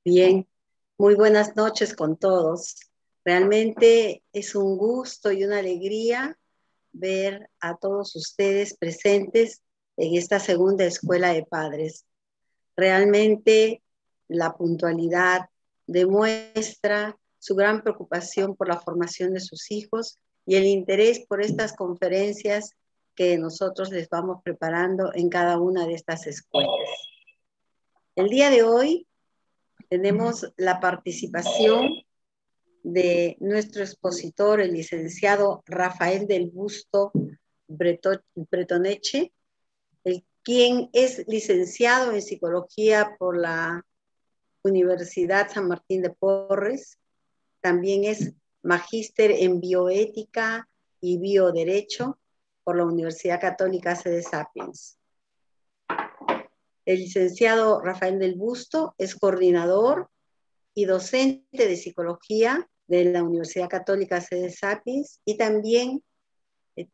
Bien, muy buenas noches con todos. Realmente es un gusto y una alegría ver a todos ustedes presentes en esta segunda escuela de padres. Realmente la puntualidad demuestra su gran preocupación por la formación de sus hijos y el interés por estas conferencias que nosotros les vamos preparando en cada una de estas escuelas. El día de hoy tenemos la participación de nuestro expositor, el licenciado Rafael del Busto Bretoneche, quien es licenciado en psicología por la Universidad San Martín de Porres. También es magíster en bioética y bioderecho por la Universidad Católica Sede Sapiens. El licenciado Rafael del Busto es coordinador y docente de psicología de la Universidad Católica Sede Sapiens y también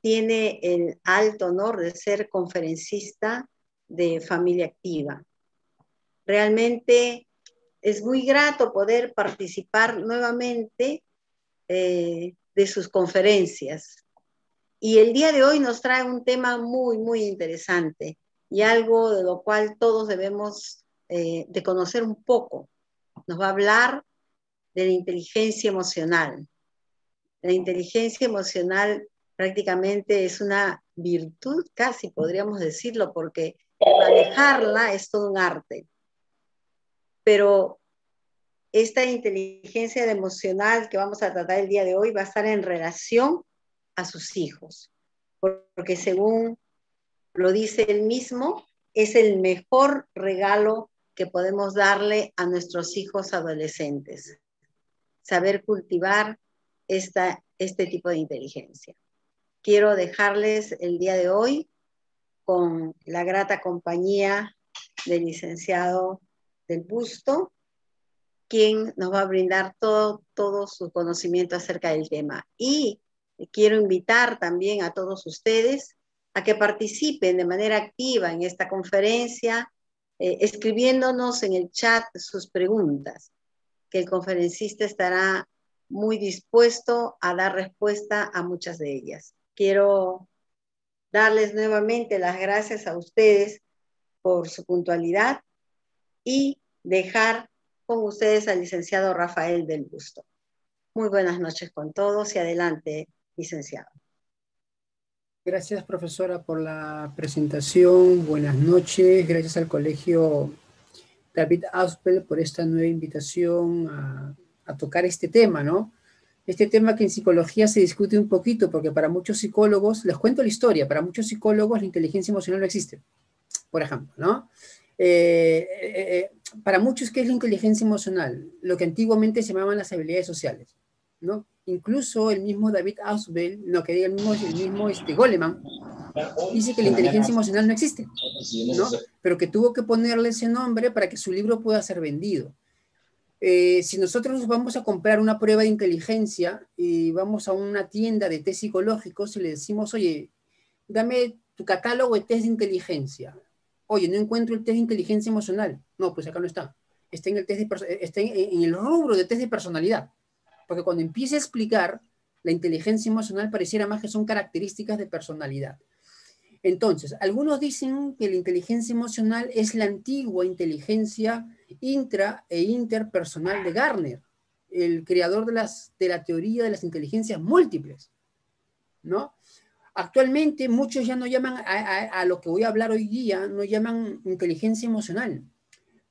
tiene el alto honor de ser conferencista de familia activa. Realmente es muy grato poder participar nuevamente de sus conferencias. Y el día de hoy nos trae un tema muy, muy interesante y algo de lo cual todos debemos de conocer un poco. Nos va a hablar de la inteligencia emocional. La inteligencia emocional prácticamente es una virtud, casi podríamos decirlo, porque manejarla es todo un arte. Pero esta inteligencia emocional que vamos a tratar el día de hoy va a estar en relación a sus hijos, porque según lo dice él mismo, es el mejor regalo que podemos darle a nuestros hijos adolescentes. Saber cultivar este tipo de inteligencia. Quiero dejarles el día de hoy con la grata compañía del licenciado del Busto, quien nos va a brindar todo su conocimiento acerca del tema. Y quiero invitar también a todos ustedes a que participen de manera activa en esta conferencia, escribiéndonos en el chat sus preguntas, que el conferencista estará muy dispuesto a dar respuesta a muchas de ellas. Quiero darles nuevamente las gracias a ustedes por su puntualidad y dejar con ustedes al licenciado Rafael del Busto. Muy buenas noches con todos y adelante, licenciado. Gracias, profesora, por la presentación. Buenas noches. Gracias al Colegio David Ausbel por esta nueva invitación a tocar este tema, ¿no? Este tema que en psicología se discute un poquito, porque para muchos psicólogos, les cuento la historia, para muchos psicólogos la inteligencia emocional no existe, por ejemplo, ¿no? Para muchos, ¿qué es la inteligencia emocional? Lo que antiguamente se llamaban las habilidades sociales, ¿no? Incluso el mismo David Ausbel, no, que diga el mismo Goleman, dice que la inteligencia emocional no existe, ¿no? Pero que tuvo que ponerle ese nombre para que su libro pueda ser vendido. Si nosotros vamos a comprar una prueba de inteligencia y vamos a una tienda de test psicológicos y le decimos, oye, dame tu catálogo de test de inteligencia. Oye, no encuentro el test de inteligencia emocional. No, pues acá no está. Está en el rubro de test de personalidad. Porque cuando empiece a explicar, la inteligencia emocional pareciera más que son características de personalidad. Entonces, algunos dicen que la inteligencia emocional es la antigua inteligencia intra e interpersonal de Gardner, el creador de la teoría de las inteligencias múltiples, ¿no? Actualmente muchos ya no llaman a lo que voy a hablar hoy día, no llaman inteligencia emocional.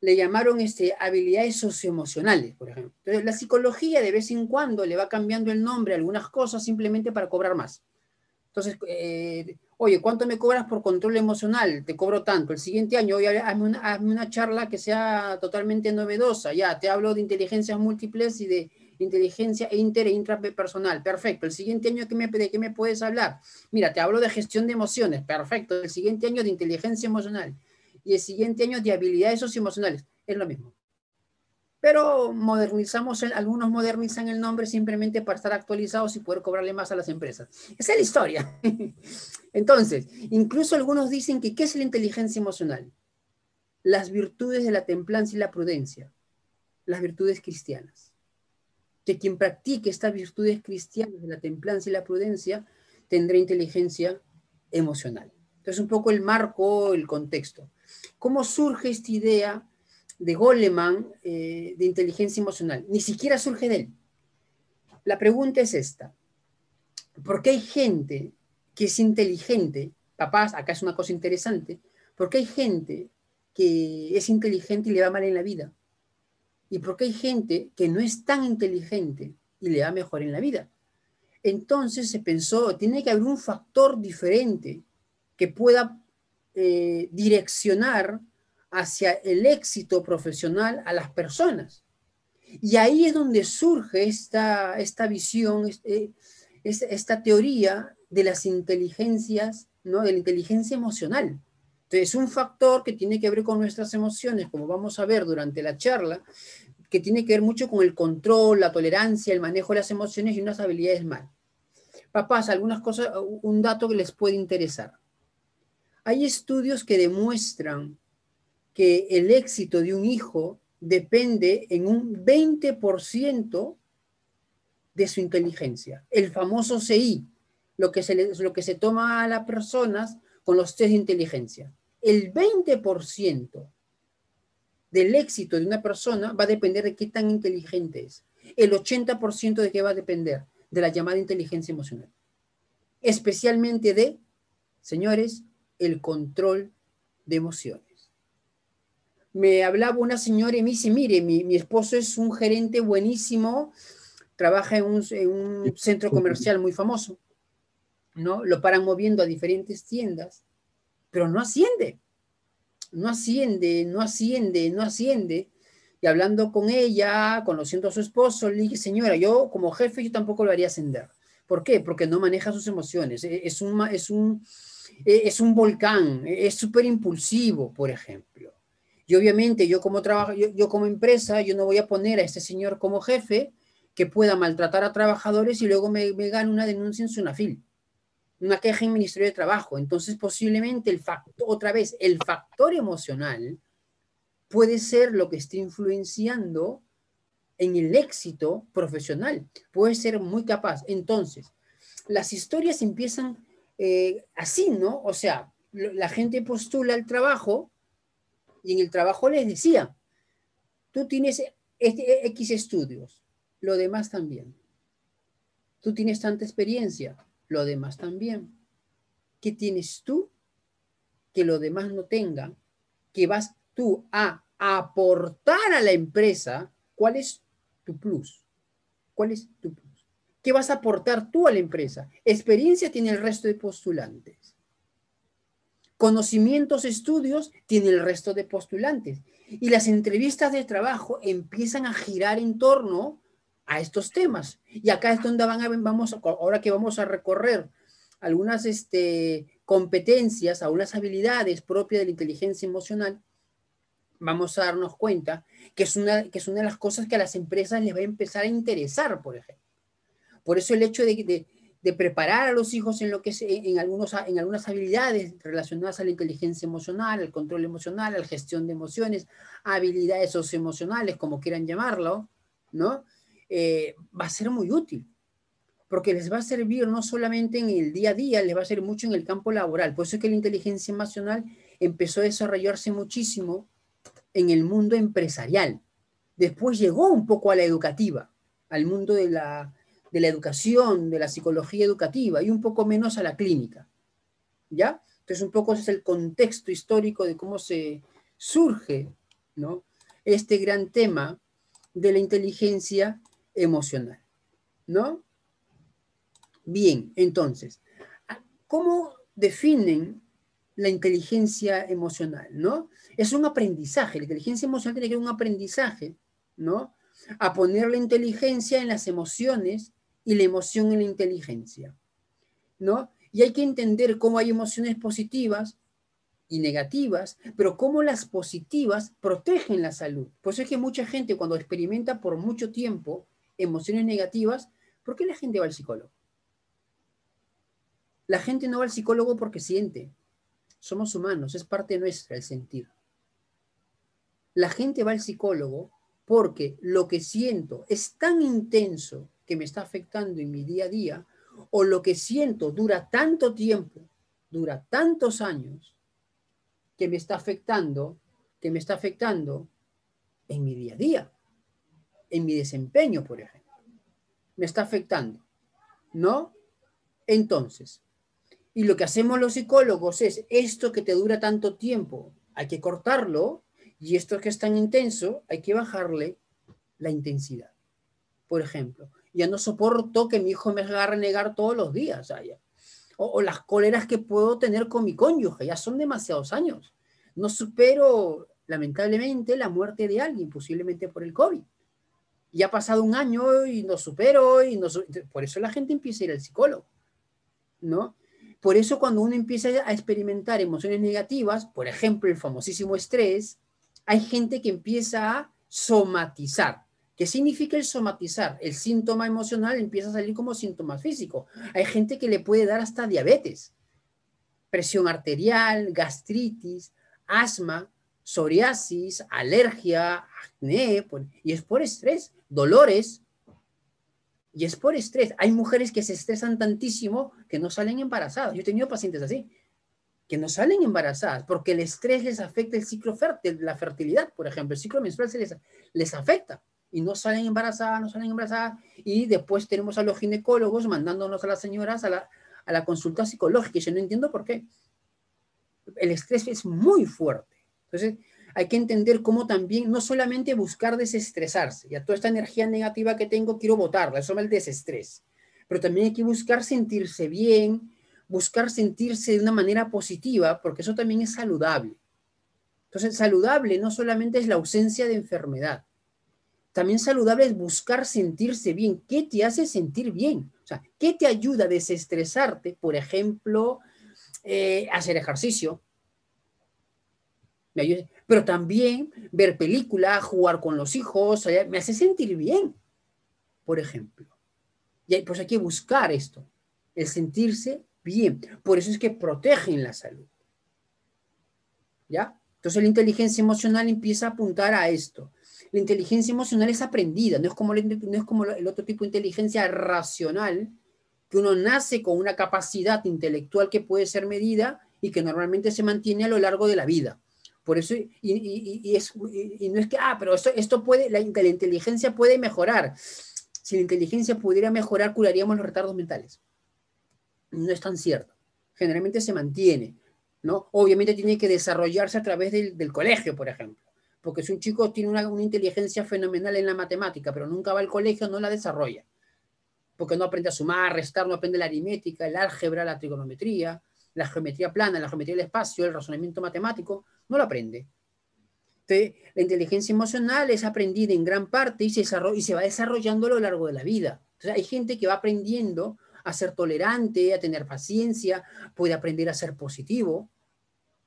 Le llamaron habilidades socioemocionales, por ejemplo. Entonces, la psicología de vez en cuando le va cambiando el nombre a algunas cosas simplemente para cobrar más. Entonces, oye, ¿cuánto me cobras por control emocional? Te cobro tanto. El siguiente año, oye, hazme una charla que sea totalmente novedosa. Ya, te hablo de inteligencias múltiples y de inteligencia inter e intrapersonal. Perfecto. El siguiente año, ¿de qué me puedes hablar? Mira, te hablo de gestión de emociones. Perfecto. El siguiente año de inteligencia emocional. Y el siguiente año de habilidades socioemocionales. Es lo mismo. Pero algunos modernizan el nombre simplemente para estar actualizados y poder cobrarle más a las empresas. Esa es la historia. Entonces, incluso algunos dicen que ¿qué es la inteligencia emocional? Las virtudes de la templanza y la prudencia. las virtudes cristianas. Que quien practique estas virtudes cristianas de la templanza y la prudencia tendrá inteligencia emocional. Entonces, un poco el marco, el contexto. ¿Cómo surge esta idea de Goleman de inteligencia emocional? Ni siquiera surge de él. La pregunta es esta. ¿Por qué hay gente que es inteligente? Papás, acá es una cosa interesante. ¿Por qué hay gente que es inteligente y le va mal en la vida? ¿Y por qué hay gente que no es tan inteligente y le va mejor en la vida? Entonces se pensó, tiene que haber un factor diferente que pueda direccionar hacia el éxito profesional a las personas. Y ahí es donde surge esta visión, esta teoría de las inteligencias, ¿no? De la inteligencia emocional. Entonces, un factor que tiene que ver con nuestras emociones, como vamos a ver durante la charla, que tiene que ver mucho con el control, la tolerancia, el manejo de las emociones y unas habilidades más. Papás, algunas cosas, un dato que les puede interesar. Hay estudios que demuestran que el éxito de un hijo depende en un 20% de su inteligencia. El famoso CI, lo que se toma a las personas con los test de inteligencia. El 20% del éxito de una persona va a depender de qué tan inteligente es. El 80% de qué va a depender de la llamada inteligencia emocional. Especialmente de, señores, el control de emociones. Me hablaba una señora y me dice, mire, mi esposo es un gerente buenísimo, trabaja en un centro comercial muy famoso, ¿no? Lo paran moviendo a diferentes tiendas, pero no asciende. No asciende, no asciende, no asciende. Y hablando con ella, conociendo a su esposo, le dije, señora, yo como jefe, yo tampoco lo haría ascender. ¿Por qué? Porque no maneja sus emociones. Es un volcán, es súper impulsivo, por ejemplo. Y obviamente yo como trabajo, yo como empresa, yo no voy a poner a este señor como jefe que pueda maltratar a trabajadores y luego me gane una denuncia en Sunafil, una queja en el Ministerio de Trabajo. Entonces, posiblemente el factor emocional puede ser lo que esté influenciando en el éxito profesional. Puede ser muy capaz. Entonces, las historias empiezan así, ¿no? O sea, la gente postula al trabajo y en el trabajo les decía, tú tienes X estudios, lo demás también. Tú tienes tanta experiencia, lo demás también. ¿Qué tienes tú que lo demás no tengan? Que vas tú a aportar a la empresa. ¿Cuál es tu plus? ¿Cuál es tu plus? ¿Qué vas a aportar tú a la empresa? Experiencia tiene el resto de postulantes. Conocimientos, estudios tiene el resto de postulantes. Y las entrevistas de trabajo empiezan a girar en torno a estos temas. Y acá es donde ahora que vamos a recorrer algunas competencias, algunas habilidades propias de la inteligencia emocional, vamos a darnos cuenta que es una de las cosas que a las empresas les va a empezar a interesar, por ejemplo. Por eso el hecho de preparar a los hijos en algunas habilidades relacionadas a la inteligencia emocional, al control emocional, a la gestión de emociones, habilidades socioemocionales, como quieran llamarlo, ¿no? Va a ser muy útil, porque les va a servir no solamente en el día a día, les va a servir mucho en el campo laboral. Por eso es que la inteligencia emocional empezó a desarrollarse muchísimo en el mundo empresarial. Después llegó un poco a la educativa, al mundo de la educación, de la psicología educativa y un poco menos a la clínica, ¿ya? Entonces un poco ese es el contexto histórico de cómo se surge, ¿no? Este gran tema de la inteligencia emocional, ¿no? Bien, entonces, ¿cómo definen la inteligencia emocional, ¿no? Es un aprendizaje, la inteligencia emocional tiene que ser un aprendizaje, ¿no? A poner la inteligencia en las emociones y la emoción en la inteligencia, ¿no? Y hay que entender cómo hay emociones positivas y negativas, pero cómo las positivas protegen la salud. Por eso es que mucha gente cuando experimenta por mucho tiempo emociones negativas, ¿por qué la gente va al psicólogo? La gente no va al psicólogo porque siente. Somos humanos, es parte nuestra el sentir. La gente va al psicólogo porque lo que siento es tan intenso que me está afectando en mi día a día, o lo que siento dura tanto tiempo, dura tantos años, que me está afectando en mi día a día, en mi desempeño, por ejemplo. Me está afectando, ¿no? Entonces, y lo que hacemos los psicólogos es, esto que te dura tanto tiempo, hay que cortarlo, y esto que es tan intenso, hay que bajarle la intensidad. Por ejemplo, ya no soporto que mi hijo me haga renegar todos los días, o las cóleras que puedo tener con mi cónyuge, ya son demasiados años. No supero, lamentablemente, la muerte de alguien, posiblemente por el COVID. Ya ha pasado un año y no supero, por eso la gente empieza a ir al psicólogo, ¿no? Por eso cuando uno empieza a experimentar emociones negativas, por ejemplo, el famosísimo estrés, hay gente que empieza a somatizar. ¿Qué significa el somatizar? El síntoma emocional empieza a salir como síntoma físico. Hay gente que le puede dar hasta diabetes, presión arterial, gastritis, asma, psoriasis, alergia, acné, y es por estrés, dolores, y es por estrés. Hay mujeres que se estresan tantísimo que no salen embarazadas. Yo he tenido pacientes así, que no salen embarazadas porque el estrés les afecta el ciclo fértil, la fertilidad, por ejemplo, el ciclo menstrual les afecta y no salen embarazadas, y después tenemos a los ginecólogos mandándonos a las señoras a la consulta psicológica, y yo no entiendo por qué. El estrés es muy fuerte. Entonces, hay que entender cómo también, no solamente buscar desestresarse, ya toda esta energía negativa que tengo quiero botarla, eso es el desestrés, pero también hay que buscar sentirse bien, buscar sentirse de una manera positiva, porque eso también es saludable. Entonces, saludable no solamente es la ausencia de enfermedad, también saludable es buscar sentirse bien. ¿Qué te hace sentir bien? O sea, ¿qué te ayuda a desestresarte? Por ejemplo, hacer ejercicio. Pero también ver películas, jugar con los hijos, me hace sentir bien, por ejemplo. Y pues hay que buscar esto, el sentirse bien. Por eso es que protegen la salud. ¿Ya? Entonces la inteligencia emocional empieza a apuntar a esto. La inteligencia emocional es aprendida, no es como el otro tipo de inteligencia racional, que uno nace con una capacidad intelectual que puede ser medida y que normalmente se mantiene a lo largo de la vida. Por eso, y no es que, pero esto puede, la inteligencia puede mejorar. Si la inteligencia pudiera mejorar, curaríamos los retardos mentales. No es tan cierto. Generalmente se mantiene, ¿no? Obviamente tiene que desarrollarse a través del colegio, por ejemplo. Porque si un chico tiene una inteligencia fenomenal en la matemática, pero nunca va al colegio, no la desarrolla. Porque no aprende a sumar, restar, no aprende la aritmética, el álgebra, la trigonometría, la geometría plana, la geometría del espacio, el razonamiento matemático, no lo aprende. Entonces, la inteligencia emocional es aprendida en gran parte y se va desarrollando a lo largo de la vida. Entonces, hay gente que va aprendiendo a ser tolerante, a tener paciencia, puede aprender a ser positivo.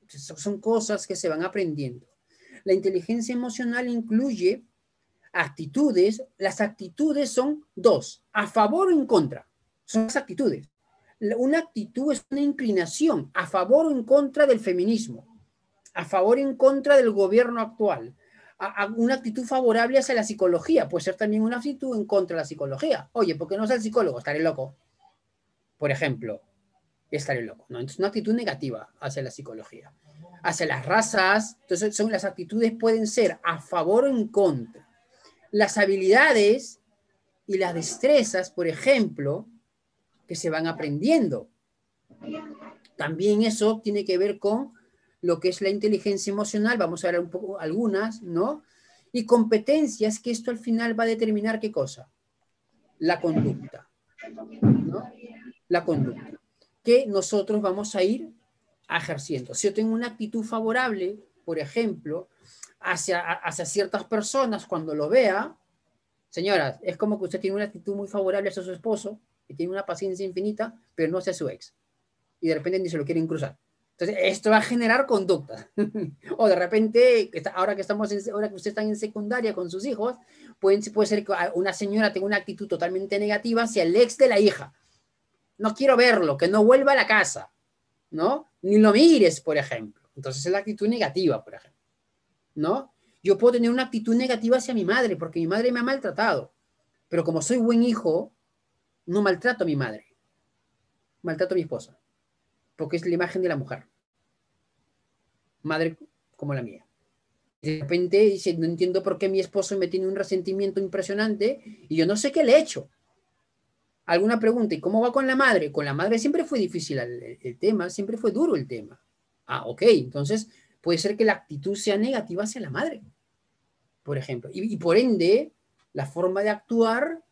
Son cosas que se van aprendiendo. La inteligencia emocional incluye actitudes. Las actitudes son dos, a favor o en contra. Son las actitudes. Una actitud es una inclinación a favor o en contra del feminismo, a favor o en contra del gobierno actual, una actitud favorable hacia la psicología, puede ser también una actitud en contra de la psicología. Oye, ¿por qué no soy el psicólogo? Estaré loco. Por ejemplo, estaré loco, ¿no? Entonces, una actitud negativa hacia la psicología. Hacia las razas, entonces las actitudes pueden ser a favor o en contra. Las habilidades y las destrezas, por ejemplo, que se van aprendiendo. También eso tiene que ver con lo que es la inteligencia emocional, vamos a ver un poco algunas, ¿no? Y competencias, que esto al final va a determinar ¿qué cosa? La conducta, ¿no? La conducta, que nosotros vamos a ir ejerciendo. Si yo tengo una actitud favorable, por ejemplo, hacia ciertas personas cuando lo vea, señoras, es como que usted tiene una actitud muy favorable hacia su esposo, que tiene una paciencia infinita, pero no hacia su ex. Y de repente ni se lo quieren cruzar. Entonces, esto va a generar conducta. O de repente, ahora que ustedes están en secundaria con sus hijos, puede ser que una señora tenga una actitud totalmente negativa hacia el ex de la hija. No quiero verlo, que no vuelva a la casa, ¿no? Ni lo mires, por ejemplo. Entonces, es la actitud negativa, por ejemplo, ¿no? Yo puedo tener una actitud negativa hacia mi madre porque mi madre me ha maltratado. Pero como soy buen hijo, no maltrato a mi madre. Maltrato a mi esposa. Porque es la imagen de la mujer. Madre como la mía. De repente dice, no entiendo por qué mi esposo me tiene un resentimiento impresionante y yo no sé qué le he hecho. Alguna pregunta, ¿y cómo va con la madre? Con la madre siempre fue difícil el tema, siempre fue duro el tema. Ah, ok, entonces puede ser que la actitud sea negativa hacia la madre, por ejemplo. Y por ende, la forma de actuar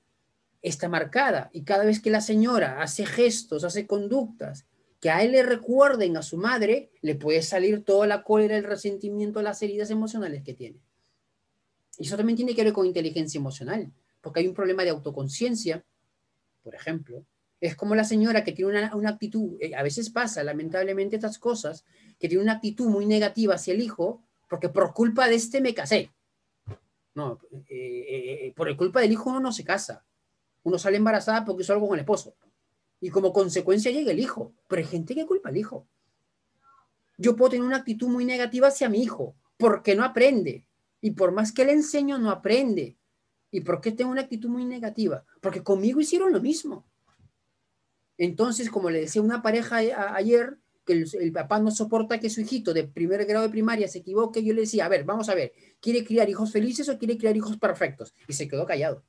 está marcada. Y cada vez que la señora hace gestos, hace conductas que a él le recuerden a su madre, le puede salir toda la cólera, el resentimiento, las heridas emocionales que tiene. Y eso también tiene que ver con inteligencia emocional, porque hay un problema de autoconciencia, por ejemplo. Es como la señora que tiene una actitud, a veces pasa, lamentablemente, estas cosas, que tiene una actitud muy negativa hacia el hijo, porque por culpa de este me casé. No, por culpa del hijo uno no se casa. Uno sale embarazada porque hizo algo con el esposo. Y como consecuencia llega el hijo. Pero hay gente que culpa al hijo. Yo puedo tener una actitud muy negativa hacia mi hijo porque no aprende. Y por más que le enseño, no aprende. ¿Y por qué tengo una actitud muy negativa? Porque conmigo hicieron lo mismo. Entonces, como le decía una pareja ayer, que el papá no soporta que su hijito de primer grado de primaria se equivoque, yo le decía, a ver, vamos a ver, ¿quiere criar hijos felices o quiere criar hijos perfectos? Y se quedó callado.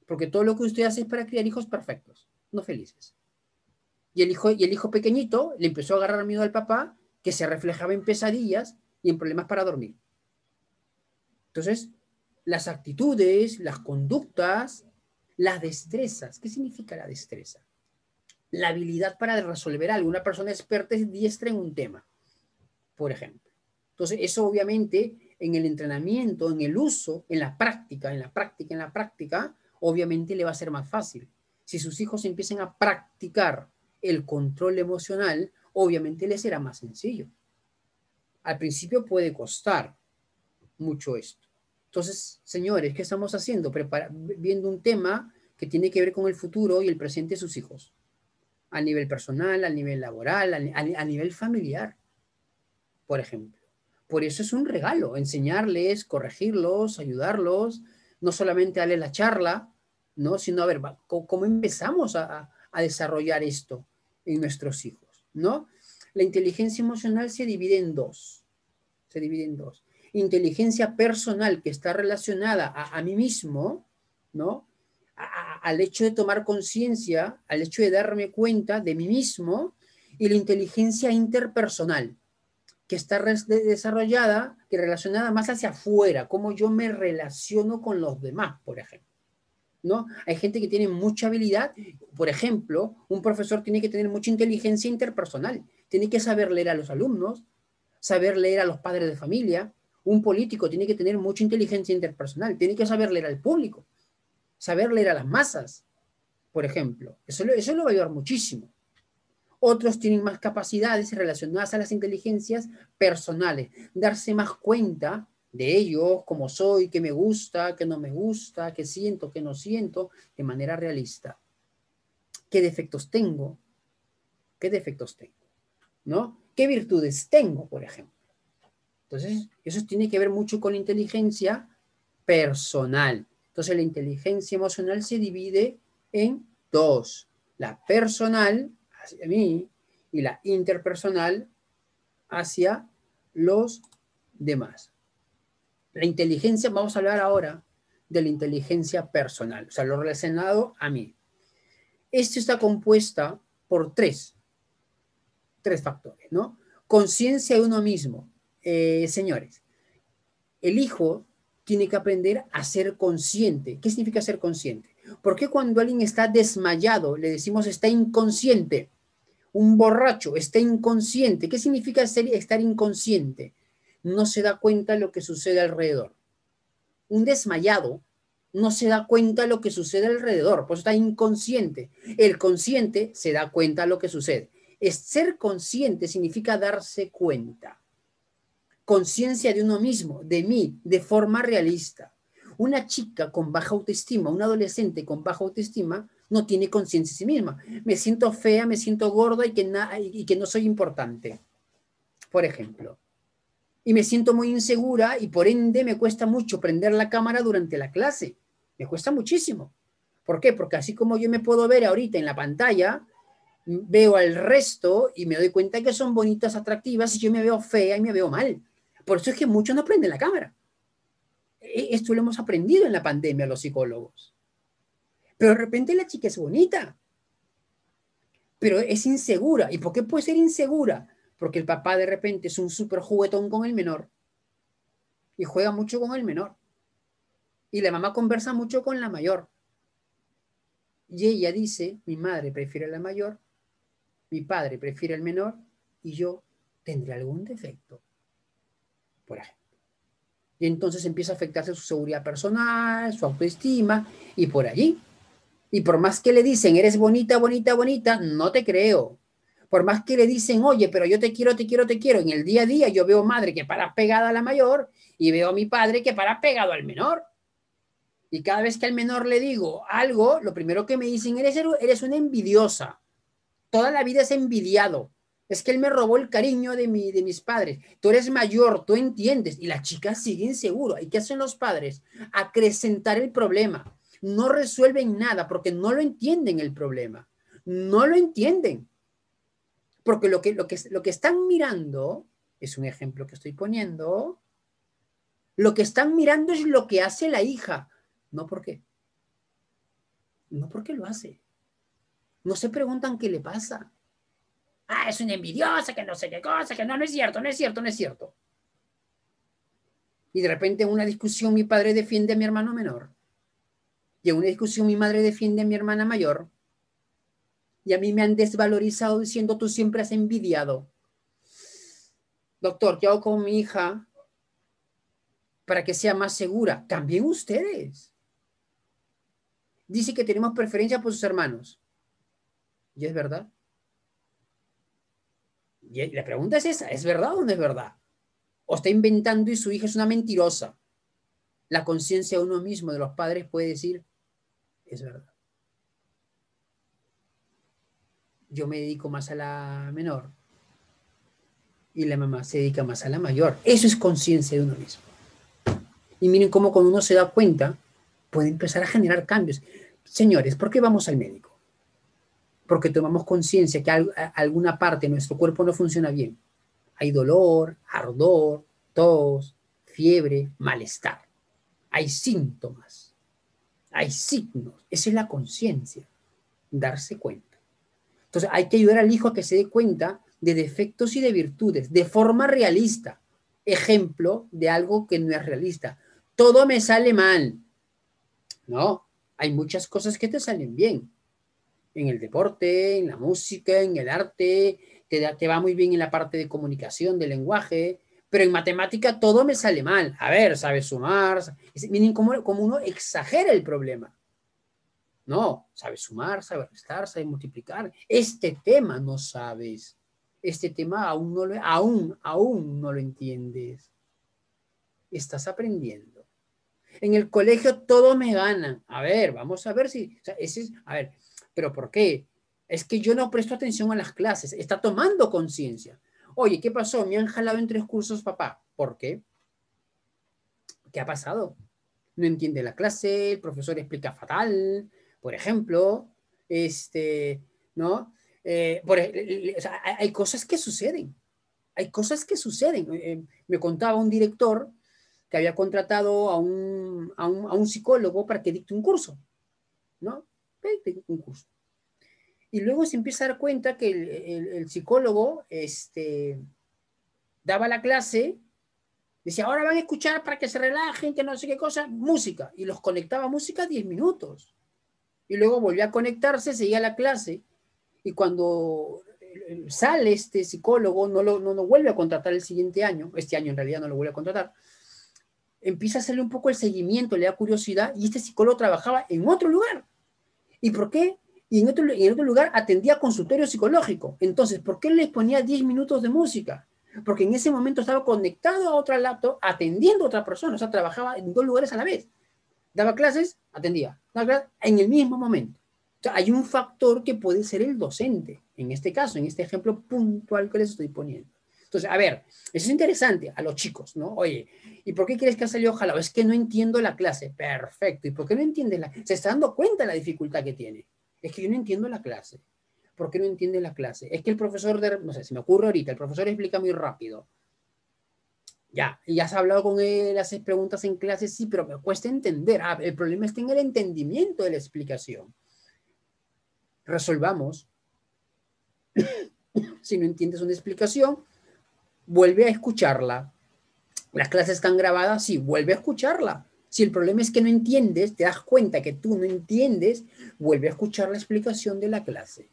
Porque todo lo que usted hace es para criar hijos perfectos, no felices. Y el hijo pequeñito le empezó a agarrar miedo al papá, que se reflejaba en pesadillas y en problemas para dormir. Entonces, las actitudes, las conductas, las destrezas. ¿Qué significa la destreza? La habilidad para resolver algo. Una persona experta es diestra en un tema, por ejemplo. Entonces, eso obviamente en el entrenamiento, en el uso, en la práctica, obviamente le va a ser más fácil. Si sus hijos empiezan a practicar el control emocional, obviamente les será más sencillo. Al principio puede costar mucho esto. Entonces, señores, ¿qué estamos haciendo? Viendo un tema que tiene que ver con el futuro y el presente de sus hijos. A nivel personal, a nivel laboral, a nivel familiar, por ejemplo. Por eso es un regalo, enseñarles, corregirlos, ayudarlos, no solamente darles la charla, ¿no? Sino a ver, ¿cómo empezamos a desarrollar esto en nuestros hijos, ¿no? La inteligencia emocional se divide en dos. Inteligencia personal, que está relacionada a mí mismo, ¿no? Al hecho de tomar conciencia, al hecho de darme cuenta de mí mismo, y la inteligencia interpersonal, que está desarrollada y relacionada más hacia afuera, cómo yo me relaciono con los demás, por ejemplo, ¿no? Hay gente que tiene mucha habilidad, por ejemplo, un profesor tiene que tener mucha inteligencia interpersonal, tiene que saber leer a los alumnos, saber leer a los padres de familia. Un político tiene que tener mucha inteligencia interpersonal, tiene que saber leer al público, saber leer a las masas, por ejemplo. Eso lo va a ayudar muchísimo. Otros tienen más capacidades relacionadas a las inteligencias personales, darse más cuenta de ellos, cómo soy, qué me gusta, qué no me gusta, qué siento, qué no siento, de manera realista. ¿Qué defectos tengo? ¿No? ¿Qué virtudes tengo, por ejemplo? Entonces, eso tiene que ver mucho con la inteligencia personal. Entonces, la inteligencia emocional se divide en dos. La personal, hacia mí, y la interpersonal hacia los demás. La inteligencia, vamos a hablar ahora de la inteligencia personal, o sea, lo relacionado a mí. Esto está compuesta por tres factores, ¿no? Conciencia de uno mismo. Señores, el hijo tiene que aprender a ser consciente. ¿Qué significa ser consciente? ¿Por qué cuando alguien está desmayado le decimos está inconsciente? Un borracho está inconsciente. ¿Qué significa estar inconsciente? No se da cuenta de lo que sucede alrededor. Un desmayado no se da cuenta de lo que sucede alrededor, por eso está inconsciente. El consciente se da cuenta de lo que sucede. Ser consciente significa darse cuenta. Conciencia de uno mismo, de mí, de forma realista. Una chica con baja autoestima, un adolescente con baja autoestima, no tiene conciencia de sí misma. Me siento fea, me siento gorda y que no soy importante, por ejemplo. y me siento muy insegura y por ende me cuesta mucho prender la cámara durante la clase. Me cuesta muchísimo. ¿Por qué? Porque así como yo me puedo ver ahorita en la pantalla, veo al resto y me doy cuenta que son bonitas, atractivas, y yo me veo fea y me veo mal. Por eso es que muchos no prenden la cámara. Esto lo hemos aprendido en la pandemia los psicólogos. Pero de repente la chica es bonita, pero es insegura. ¿Y por qué puede ser insegura? Porque el papá de repente es un súper juguetón con el menor y juega mucho con el menor. Y la mamá conversa mucho con la mayor. Y ella dice, mi madre prefiere a la mayor, mi padre prefiere al menor y yo tendré algún defecto, por ejemplo. Y entonces empieza a afectarse su seguridad personal, su autoestima y por allí. Y por más que le dicen, eres bonita, bonita, bonita, no te creo. Por más que le dicen, oye, pero yo te quiero, te quiero, te quiero. En el día a día yo veo madre que para pegada a la mayor y veo a mi padre que para pegado al menor. Y cada vez que al menor le digo algo, lo primero que me dicen, eres una envidiosa. Toda la vida es envidiado. Es que él me robó el cariño de mis padres. Tú eres mayor, tú entiendes. Y la chica sigue insegura. ¿Y qué hacen los padres? Acrecentar el problema. No resuelven nada porque no lo entienden el problema. No lo entienden. Porque lo que están mirando, es un ejemplo que estoy poniendo, lo que están mirando es lo que hace la hija. No por qué. No porque lo hace. No se preguntan qué le pasa. Ah, es una envidiosa, que no sé qué cosa, que no es cierto, no es cierto, no es cierto. Y de repente en una discusión mi padre defiende a mi hermano menor. Y en una discusión mi madre defiende a mi hermana mayor. Y a mí me han desvalorizado diciendo, tú siempre has envidiado. Doctor, ¿qué hago con mi hija para que sea más segura? Cambien ustedes. Dice que tenemos preferencia por sus hermanos. ¿Y es verdad? Y la pregunta es esa, ¿es verdad o no es verdad? ¿O está inventando y su hija es una mentirosa? La conciencia de uno mismo, de los padres, puede decir, es verdad. Yo me dedico más a la menor y la mamá se dedica más a la mayor. Eso es conciencia de uno mismo. Y miren cómo cuando uno se da cuenta, puede empezar a generar cambios. Señores, ¿por qué vamos al médico? Porque tomamos conciencia que alguna parte de nuestro cuerpo no funciona bien. Hay dolor, ardor, tos, fiebre, malestar. Hay síntomas, hay signos. Esa es la conciencia, darse cuenta. Entonces hay que ayudar al hijo a que se dé cuenta de defectos y de virtudes, de forma realista. Ejemplo de algo que no es realista. Todo me sale mal. No, hay muchas cosas que te salen bien. En el deporte, en la música, en el arte, te va muy bien en la parte de comunicación, de lenguaje, pero en matemática todo me sale mal. A ver, sabes sumar, miren cómo uno exagera el problema. No, sabes sumar, sabes restar, sabes multiplicar. Este tema no sabes. Este tema aún no lo entiendes. Estás aprendiendo. En el colegio todos me ganan. A ver, vamos a ver si... O sea, a ver, ¿pero por qué? Es que yo no presto atención a las clases. Está tomando conciencia. Oye, ¿qué pasó? Me han jalado en 3 cursos, papá. ¿Por qué? ¿Qué ha pasado? No entiende la clase, el profesor explica fatal, por ejemplo, ¿no? O sea, hay cosas que suceden. Hay cosas que suceden. Me contaba un director que había contratado a un psicólogo para que dicte un curso, ¿no? Un curso. Y luego se empieza a dar cuenta que el psicólogo daba la clase, decía, ahora van a escuchar para que se relajen, que no sé qué cosa, música. Y los conectaba música 10 minutos. Y luego volvía a conectarse, seguía la clase. Y cuando sale este psicólogo, no lo vuelve a contratar el siguiente año, este año en realidad no lo vuelve a contratar, empieza a hacerle un poco el seguimiento, le da curiosidad, y este psicólogo trabajaba en otro lugar. ¿Y por qué? Y en otro lugar atendía consultorio psicológico. Entonces, ¿por qué les ponía 10 minutos de música? Porque en ese momento estaba conectado a otra laptop, atendiendo a otra persona, o sea, trabajaba en 2 lugares a la vez. Daba clases, atendía, daba clases en el mismo momento. O sea, hay un factor que puede ser el docente, en este caso, en este ejemplo puntual que les estoy poniendo. Entonces, a ver, eso es interesante a los chicos, ¿no? Oye, ¿y por qué crees que ha salido jalado? Es que no entiendo la clase. Perfecto. ¿Y por qué no entiende la? Se está dando cuenta de la dificultad que tiene. Es que yo no entiendo la clase. ¿Por qué no entiende la clase? Es que el profesor, no sé, se me ocurre ahorita, el profesor explica muy rápido. Ya, y has hablado con él, haces preguntas en clase, sí, pero me cuesta entender. Ah, el problema está en el entendimiento de la explicación. Resolvamos. Si no entiendes una explicación, vuelve a escucharla. Las clases están grabadas, sí, vuelve a escucharla. Si el problema es que no entiendes, te das cuenta que tú no entiendes, vuelve a escuchar la explicación de la clase.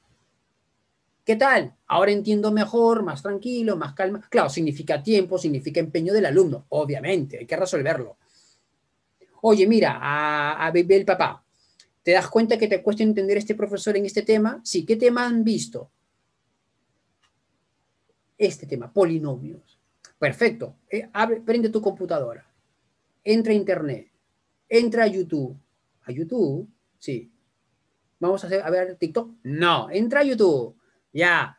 ¿Qué tal? Ahora entiendo mejor, más tranquilo, más calma. Claro, significa tiempo, significa empeño del alumno, obviamente, hay que resolverlo. Oye, mira, a Bebé el papá, ¿te das cuenta que te cuesta entender este profesor en este tema? Sí, ¿qué tema han visto? Este tema, polinomios. Perfecto. Prende tu computadora. Entra a internet. Entra a YouTube. ¿A YouTube? Sí. ¿Vamos a ver TikTok? No. Entra a YouTube. Ya.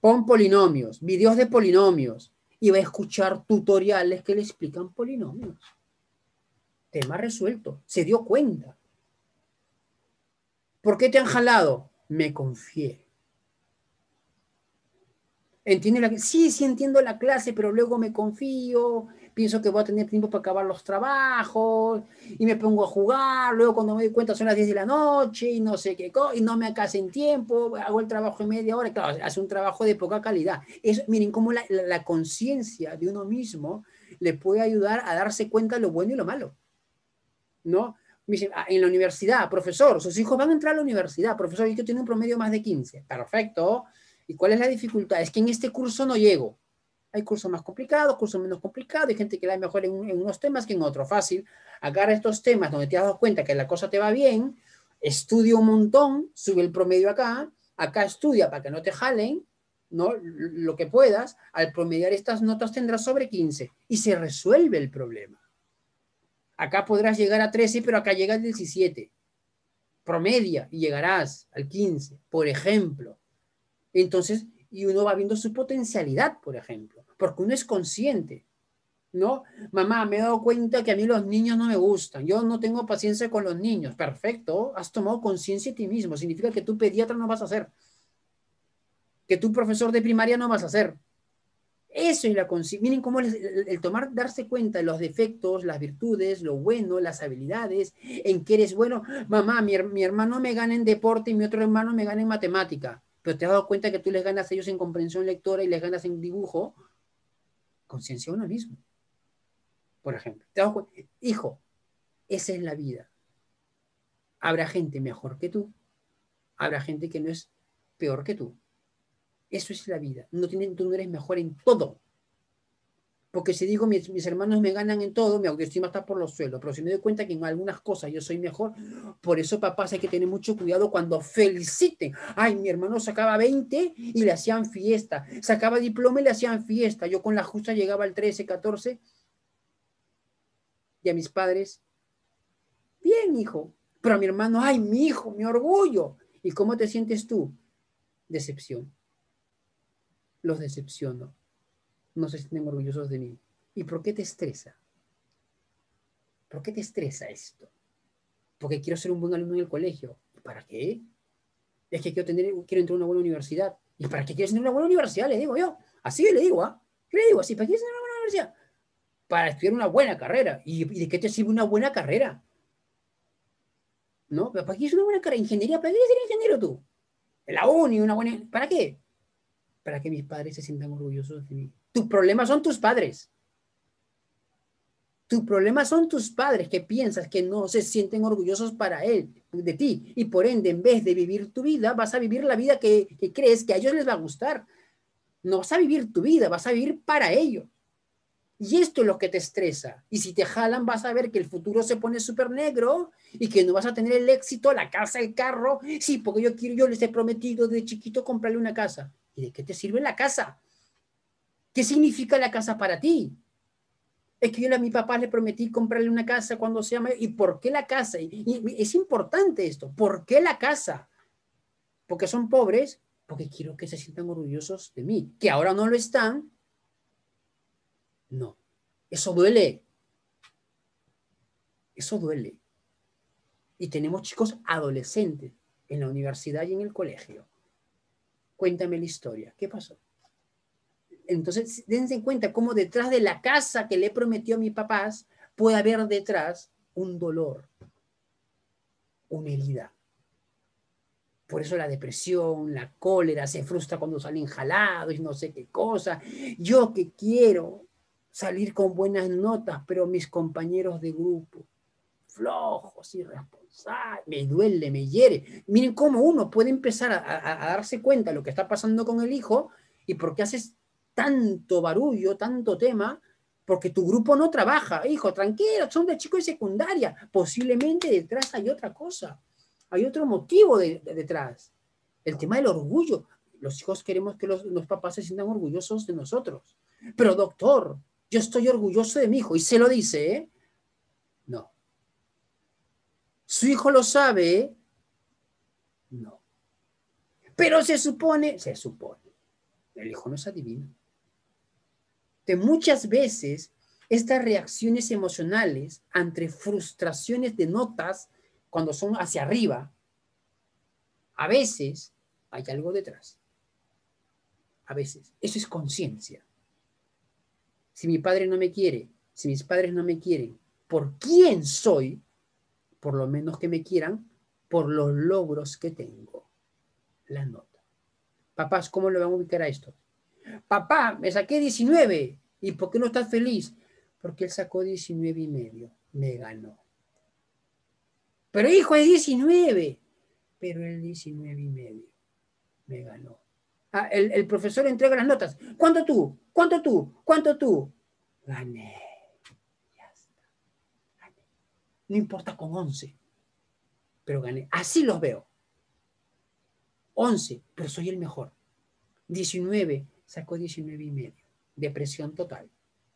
Pon polinomios, videos de polinomios. Y va a escuchar tutoriales que le explican polinomios. Tema resuelto. Se dio cuenta. ¿Por qué te han jalado? Me confié. ¿Entiende la? Sí, sí entiendo la clase, pero luego me confío, pienso que voy a tener tiempo para acabar los trabajos y me pongo a jugar, luego cuando me doy cuenta son las 10 de la noche y no sé qué, y no me acasé en tiempo, hago el trabajo en media hora, claro, hace un trabajo de poca calidad. Eso, miren cómo la conciencia de uno mismo le puede ayudar a darse cuenta de lo bueno y lo malo, ¿no? Me dicen, en la universidad, profesor, sus hijos van a entrar a la universidad, profesor, y que tiene un promedio más de 15, perfecto. ¿Y cuál es la dificultad? Es que en este curso no llego. Hay cursos más complicados, cursos menos complicados, hay gente que la mejor en unos temas que en otros. Fácil, agarra estos temas donde te has dado cuenta que la cosa te va bien, estudia un montón, sube el promedio acá estudia para que no te jalen, ¿no? Lo que puedas, al promediar estas notas tendrás sobre 15 y se resuelve el problema. Acá podrás llegar a 13, pero acá llegas al 17. Promedia y llegarás al 15, por ejemplo. Entonces, y uno va viendo su potencialidad, por ejemplo, porque uno es consciente, ¿no? Mamá, me he dado cuenta que a mí los niños no me gustan, yo no tengo paciencia con los niños. Perfecto, has tomado conciencia de ti mismo, significa que tú pediatra no vas a ser, que tú profesor de primaria no vas a ser. Eso es la conciencia. Miren cómo el tomar, darse cuenta de los defectos, las virtudes, lo bueno, las habilidades, en qué eres bueno. Mamá, mi hermano me gana en deporte y mi otro hermano me gana en matemática. Pero te has dado cuenta que tú les ganas a ellos en comprensión lectora y les ganas en dibujo. Conciencia uno mismo, por ejemplo. ¿Te has dado cuenta? Hijo, esa es la vida. Habrá gente mejor que tú. Habrá gente que no es peor que tú. Eso es la vida. Tú no eres mejor en todo. Porque si digo mis hermanos me ganan en todo, mi autoestima está por los suelos. Pero si me doy cuenta que en algunas cosas yo soy mejor, por eso, papás, hay que tener mucho cuidado cuando feliciten. Ay, mi hermano sacaba 20 y le hacían fiesta. Sacaba diploma y le hacían fiesta. Yo con la justa llegaba al 13, 14. Y a mis padres, bien, hijo. Pero a mi hermano, ay, mi hijo, mi orgullo. ¿Y cómo te sientes tú? Decepción. Los decepciono. No se sienten orgullosos de mí. ¿Y por qué te estresa? ¿Por qué te estresa esto? Porque quiero ser un buen alumno en el colegio. ¿Y para qué? Es que quiero entrar a una buena universidad. ¿Y para qué quieres entrar a una buena universidad? Le digo yo. Así le digo, ¿ah? ¿Qué le digo? Así, ¿para qué quieres entrar a una buena universidad? Para estudiar una buena carrera. ¿Y de qué te sirve una buena carrera? ¿No? ¿Para qué quieres una buena carrera? ¿Ingeniería? ¿Para qué quieres ser ingeniero tú? En la uni, una buena... ¿Para qué? Para que mis padres se sientan orgullosos de mí. Tus problemas son tus padres. Tu problema son tus padres que piensas que no se sienten orgullosos de ti. Y por ende, en vez de vivir tu vida, vas a vivir la vida que crees que a ellos les va a gustar. No vas a vivir tu vida, vas a vivir para ellos. Y esto es lo que te estresa. Y si te jalan, vas a ver que el futuro se pone súper negro y que no vas a tener el éxito, la casa, el carro. Sí, porque yo les he prometido de chiquito comprarle una casa. ¿Y de qué te sirve la casa? ¿Qué significa la casa para ti? Es que yo a mi papá le prometí comprarle una casa cuando sea mayor. ¿Y por qué la casa? Y es importante esto. ¿Por qué la casa? ¿Porque son pobres? Porque quiero que se sientan orgullosos de mí. Que ahora no lo están, No. Eso duele. Eso duele. Y tenemos chicos adolescentes en la universidad y en el colegio. Cuéntame la historia. ¿Qué pasó? Entonces, dense cuenta cómo detrás de la casa que le prometió a mis papás puede haber detrás un dolor, una herida. Por eso la depresión, la cólera, se frustra cuando salen jalados y no sé qué cosa. Yo que quiero salir con buenas notas, pero mis compañeros de grupo, flojos, irresponsables, me duele, me hiere. Miren cómo uno puede empezar a darse cuenta de lo que está pasando con el hijo y por qué haces tanto barullo, tanto tema, porque tu grupo no trabaja. Hijo, tranquilo, son de chicos de secundaria. Posiblemente detrás hay otra cosa. Hay otro motivo detrás. El tema del orgullo. Los hijos queremos que los papás se sientan orgullosos de nosotros. Pero doctor, yo estoy orgulloso de mi hijo. Y se lo dice, ¿eh? No. ¿Su hijo lo sabe? No. Pero se supone. El hijo no es adivino. De muchas veces, estas reacciones emocionales ante frustraciones de notas, cuando son hacia arriba, a veces hay algo detrás. A veces. Eso es conciencia. Si mi padre no me quiere, si mis padres no me quieren, ¿por quién soy? Por lo menos que me quieran por los logros que tengo. La nota. Papás, ¿cómo le van a ubicar a esto? Papá, me saqué 19. ¿Y por qué no estás feliz? Porque él sacó 19,5. Me ganó. Pero hijo, es 19. Pero el 19,5 me ganó. Ah, el profesor entrega las notas. ¿Cuánto tú? ¿Cuánto tú? ¿Cuánto tú? Gané. Ya está. Gané. No importa con 11. Pero gané. Así los veo. 11, pero soy el mejor. 19, sacó 19,5. Depresión total.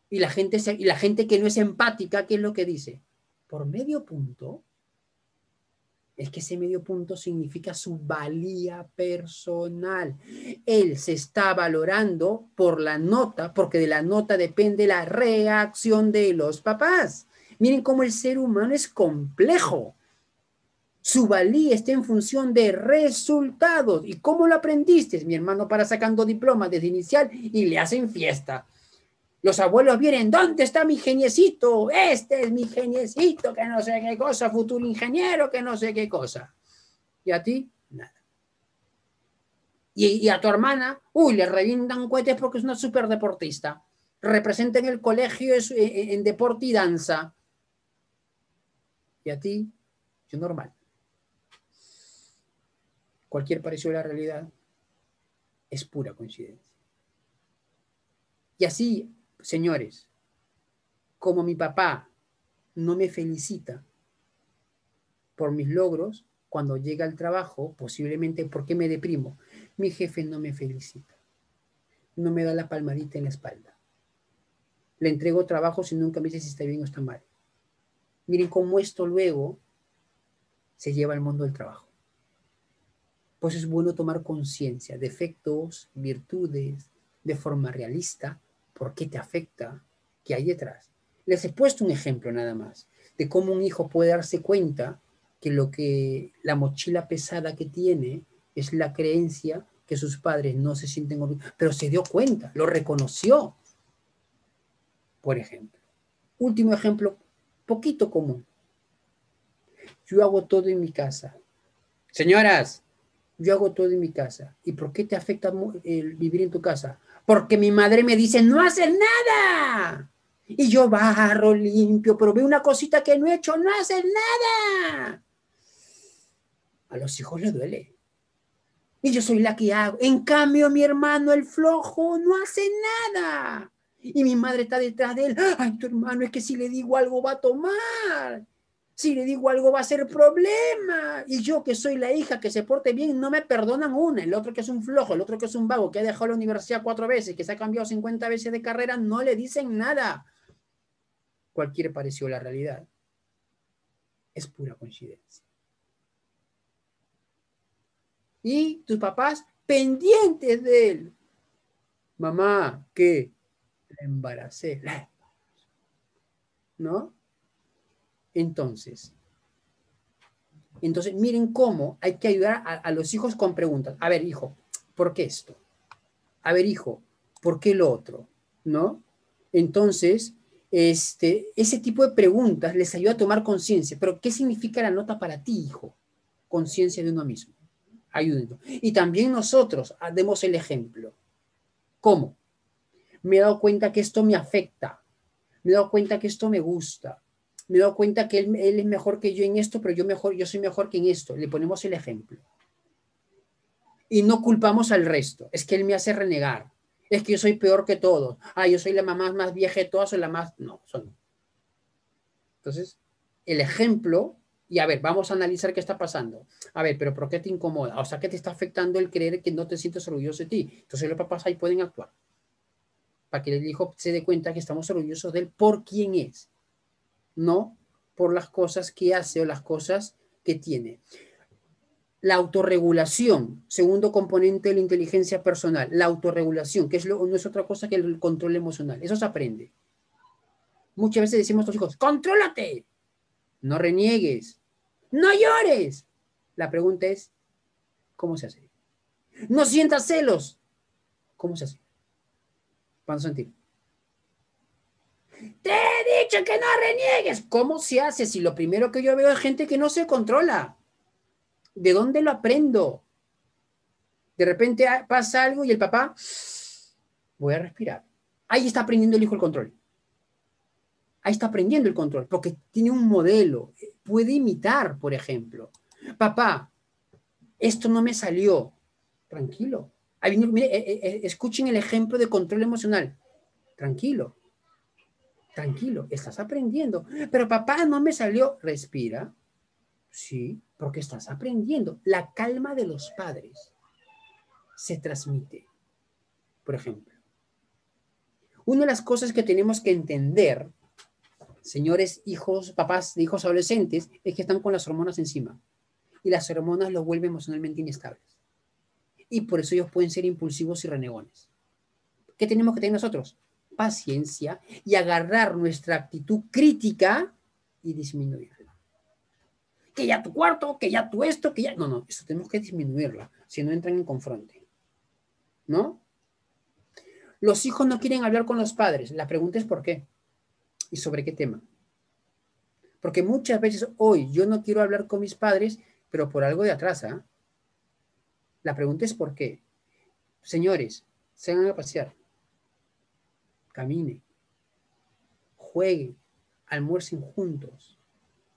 Y la gente que no es empática, ¿qué es lo que dice? Por medio punto, es que ese medio punto significa su valía personal. Él se está valorando por la nota, porque de la nota depende la reacción de los papás. Miren cómo el ser humano es complejo. Su valía está en función de resultados. ¿Y cómo lo aprendiste? Mi hermano para sacando diploma desde inicial y le hacen fiesta. Los abuelos vienen, ¿dónde está mi geniecito? Este es mi geniecito, que no sé qué cosa, futuro ingeniero, que no sé qué cosa. ¿Y a ti? Nada. Y a tu hermana, uy, le revientan cohetes porque es una súper deportista. Representa en el colegio en deporte y danza. ¿Y a ti? Yo normal. Cualquier parecido a la realidad es pura coincidencia. Y así, señores, como mi papá no me felicita por mis logros, cuando llega al trabajo, posiblemente porque me deprimo, mi jefe no me felicita, no me da la palmadita en la espalda. Le entrego trabajo y nunca me dice si está bien o está mal. Miren cómo esto luego se lleva al mundo del trabajo. Pues es bueno tomar conciencia de defectos, virtudes, de forma realista, por qué te afecta, qué hay detrás. Les he puesto un ejemplo nada más de cómo un hijo puede darse cuenta que la mochila pesada que tiene es la creencia que sus padres no se sienten orgullosos, pero se dio cuenta, lo reconoció. Por ejemplo, último ejemplo, poquito común. Yo hago todo en mi casa. Señoras, yo hago todo en mi casa. ¿Y por qué te afecta el vivir en tu casa? Porque mi madre me dice, no haces nada. Y yo barro, limpio, pero veo una cosita que no he hecho, no haces nada. A los hijos les duele. Y yo soy la que hago. En cambio, mi hermano, el flojo, no hace nada. Y mi madre está detrás de él. Ay, tu hermano, es que si le digo algo va a tomar. Si le digo algo va a ser problema. Y yo que soy la hija que se porte bien, no me perdonan una. El otro que es un flojo, el otro que es un vago, que ha dejado la universidad 4 veces, que se ha cambiado 50 veces de carrera, no le dicen nada. Cualquier parecido a la realidad es pura coincidencia. Y tus papás pendientes de él. Mamá, ¿qué? La embaracé. ¿No? Entonces, miren cómo hay que ayudar a los hijos con preguntas. A ver, hijo, ¿por qué esto? A ver, hijo, ¿por qué lo otro? ¿No? Entonces, ese tipo de preguntas les ayuda a tomar conciencia. Pero, ¿qué significa la nota para ti, hijo? Conciencia de uno mismo. Ayúdenlo. Y también nosotros demos el ejemplo. ¿Cómo? Me he dado cuenta que esto me afecta. Me he dado cuenta que esto me gusta. Me he dado cuenta que él es mejor que yo en esto, pero yo soy mejor que en esto. Le ponemos el ejemplo. Y no culpamos al resto. Es que él me hace renegar. Es que yo soy peor que todos. Yo soy la mamá más vieja de todas o la más... No, eso no. Entonces, el ejemplo... Y a ver, vamos a analizar qué está pasando. A ver, pero ¿por qué te incomoda? O sea, ¿qué te está afectando el creer que no te sientes orgulloso de ti? Entonces los papás ahí pueden actuar. Para que el hijo se dé cuenta que estamos orgullosos de él por quién es. No por las cosas que hace o las cosas que tiene. La autorregulación, segundo componente de la inteligencia personal, la autorregulación, que no es otra cosa que el control emocional. Eso se aprende. Muchas veces decimos a los hijos, ¡contrólate! No reniegues, no llores. La pregunta es, ¿cómo se hace? No sientas celos. ¿Cómo se hace? Para no sentir. Te he dicho que no reniegues. ¿Cómo se hace si lo primero que yo veo es gente que no se controla? ¿De dónde lo aprendo? De repente pasa algo y el papá, voy a respirar. Ahí está aprendiendo el hijo el control. Ahí está aprendiendo el control, porque tiene un modelo. Puede imitar, por ejemplo. Papá, esto no me salió. Tranquilo. Ahí viene, mire, escuchen el ejemplo de control emocional. Tranquilo. Tranquilo, estás aprendiendo. Pero papá, no me salió. Respira. Sí, porque estás aprendiendo. La calma de los padres se transmite. Por ejemplo, una de las cosas que tenemos que entender, señores hijos, papás de hijos adolescentes, es que están con las hormonas encima. Y las hormonas los vuelven emocionalmente inestables. Y por eso ellos pueden ser impulsivos y renegones. ¿Qué tenemos que tener nosotros? Paciencia y agarrar nuestra actitud crítica y disminuirla. Que ya tu cuarto, que ya tu esto, que ya... No, eso tenemos que disminuirla, si no entran en confronte. ¿No? Los hijos no quieren hablar con los padres. La pregunta es ¿por qué? ¿Y sobre qué tema? Porque muchas veces hoy yo no quiero hablar con mis padres, pero por algo de atrás, ¿eh? La pregunta es ¿por qué? Señores, se van a pasear, caminen, jueguen, almuercen juntos,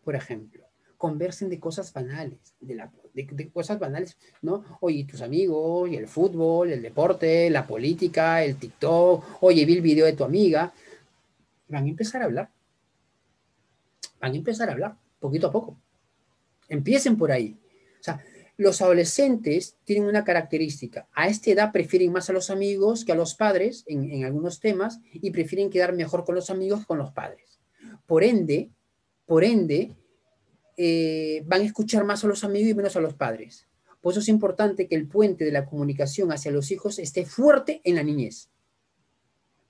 por ejemplo. Conversen de cosas banales, de cosas banales, ¿no? Oye, tus amigos, y el fútbol, el deporte, la política, el TikTok, oye, vi el video de tu amiga. Van a empezar a hablar. Van a empezar a hablar, poquito a poco. Empiecen por ahí. O sea, los adolescentes tienen una característica. A esta edad prefieren más a los amigos que a los padres en algunos temas y prefieren quedar mejor con los amigos que con los padres. Por ende, van a escuchar más a los amigos y menos a los padres. Por eso es importante que el puente de la comunicación hacia los hijos esté fuerte en la niñez.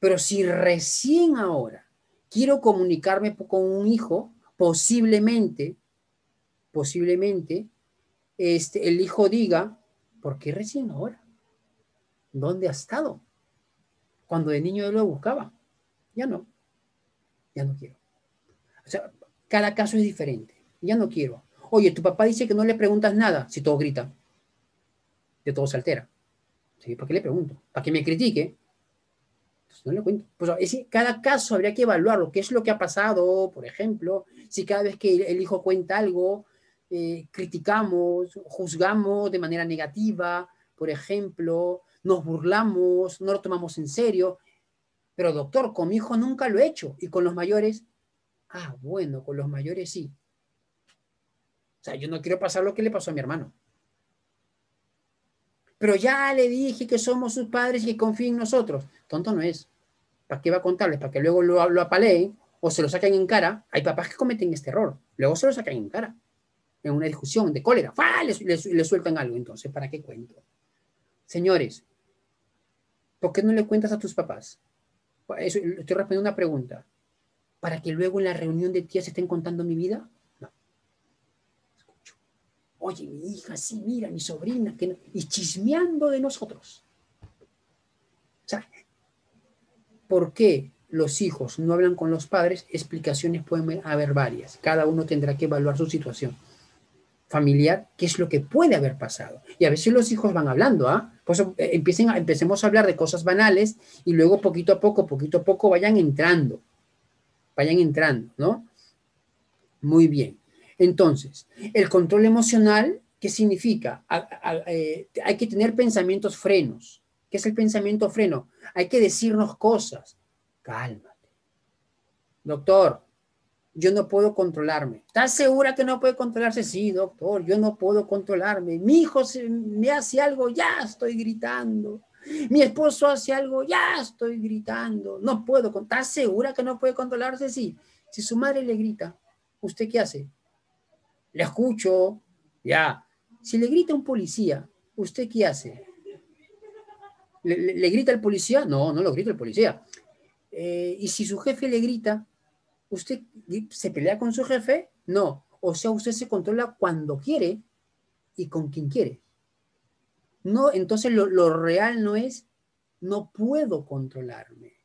Pero si recién ahora quiero comunicarme con un hijo, posiblemente, el hijo diga, ¿por qué recién ahora? ¿Dónde ha estado? Cuando de niño yo lo buscaba. Ya no quiero. O sea, cada caso es diferente. Ya no quiero. Oye, tu papá dice que no le preguntas nada si todo grita. De todo se altera. ¿Sí? ¿Para qué le pregunto? ¿Para que me critique? Pues no le cuento. Pues cada caso habría que evaluarlo. ¿Qué es lo que ha pasado? Por ejemplo, si cada vez que el hijo cuenta algo, criticamos, juzgamos de manera negativa, por ejemplo, nos burlamos, no lo tomamos en serio. Pero doctor, con mi hijo nunca lo he hecho. Y con los mayores, bueno, con los mayores sí. O sea, yo no quiero pasar lo que le pasó a mi hermano. Pero ya le dije que somos sus padres y que confíen en nosotros. Tonto no es. ¿Para qué va a contarles? ¿Para que luego lo apaleen o se lo saquen en cara? Hay papás que cometen este error. Luego se lo sacan en cara. En una discusión de cólera. Le sueltan algo. Entonces, ¿para qué cuento? Señores, ¿por qué no le cuentas a tus papás? Eso, estoy respondiendo una pregunta. ¿Para que luego en la reunión de tías estén contando mi vida? No. Escucho. Oye, mi hija, sí, mira, mi sobrina, que no, y chismeando de nosotros. O sea, ¿por qué los hijos no hablan con los padres? Explicaciones pueden haber varias. Cada uno tendrá que evaluar su situación familiar, qué es lo que puede haber pasado. Y a veces los hijos van hablando, ¿ah? Pues empecemos a hablar de cosas banales y luego poquito a poco vayan entrando, ¿no? Muy bien. Entonces, el control emocional, ¿qué significa? Hay que tener pensamientos frenos. ¿Qué es el pensamiento freno? Hay que decirnos cosas. Cálmate. Doctor, yo no puedo controlarme. ¿Estás segura que no puede controlarse? Sí, doctor, yo no puedo controlarme. Mi hijo me hace algo, ya estoy gritando. Mi esposo hace algo, ya estoy gritando. No puedo. ¿Estás segura que no puede controlarse? Sí. Si su madre le grita, ¿usted qué hace? Le escucho, ya. Si le grita un policía, ¿usted qué hace? ¿Le grita el policía? No, no lo grita el policía. Y si su jefe le grita, ¿usted se pelea con su jefe? No. O sea, usted se controla cuando quiere y con quien quiere. No, entonces lo real no es no puedo controlarme.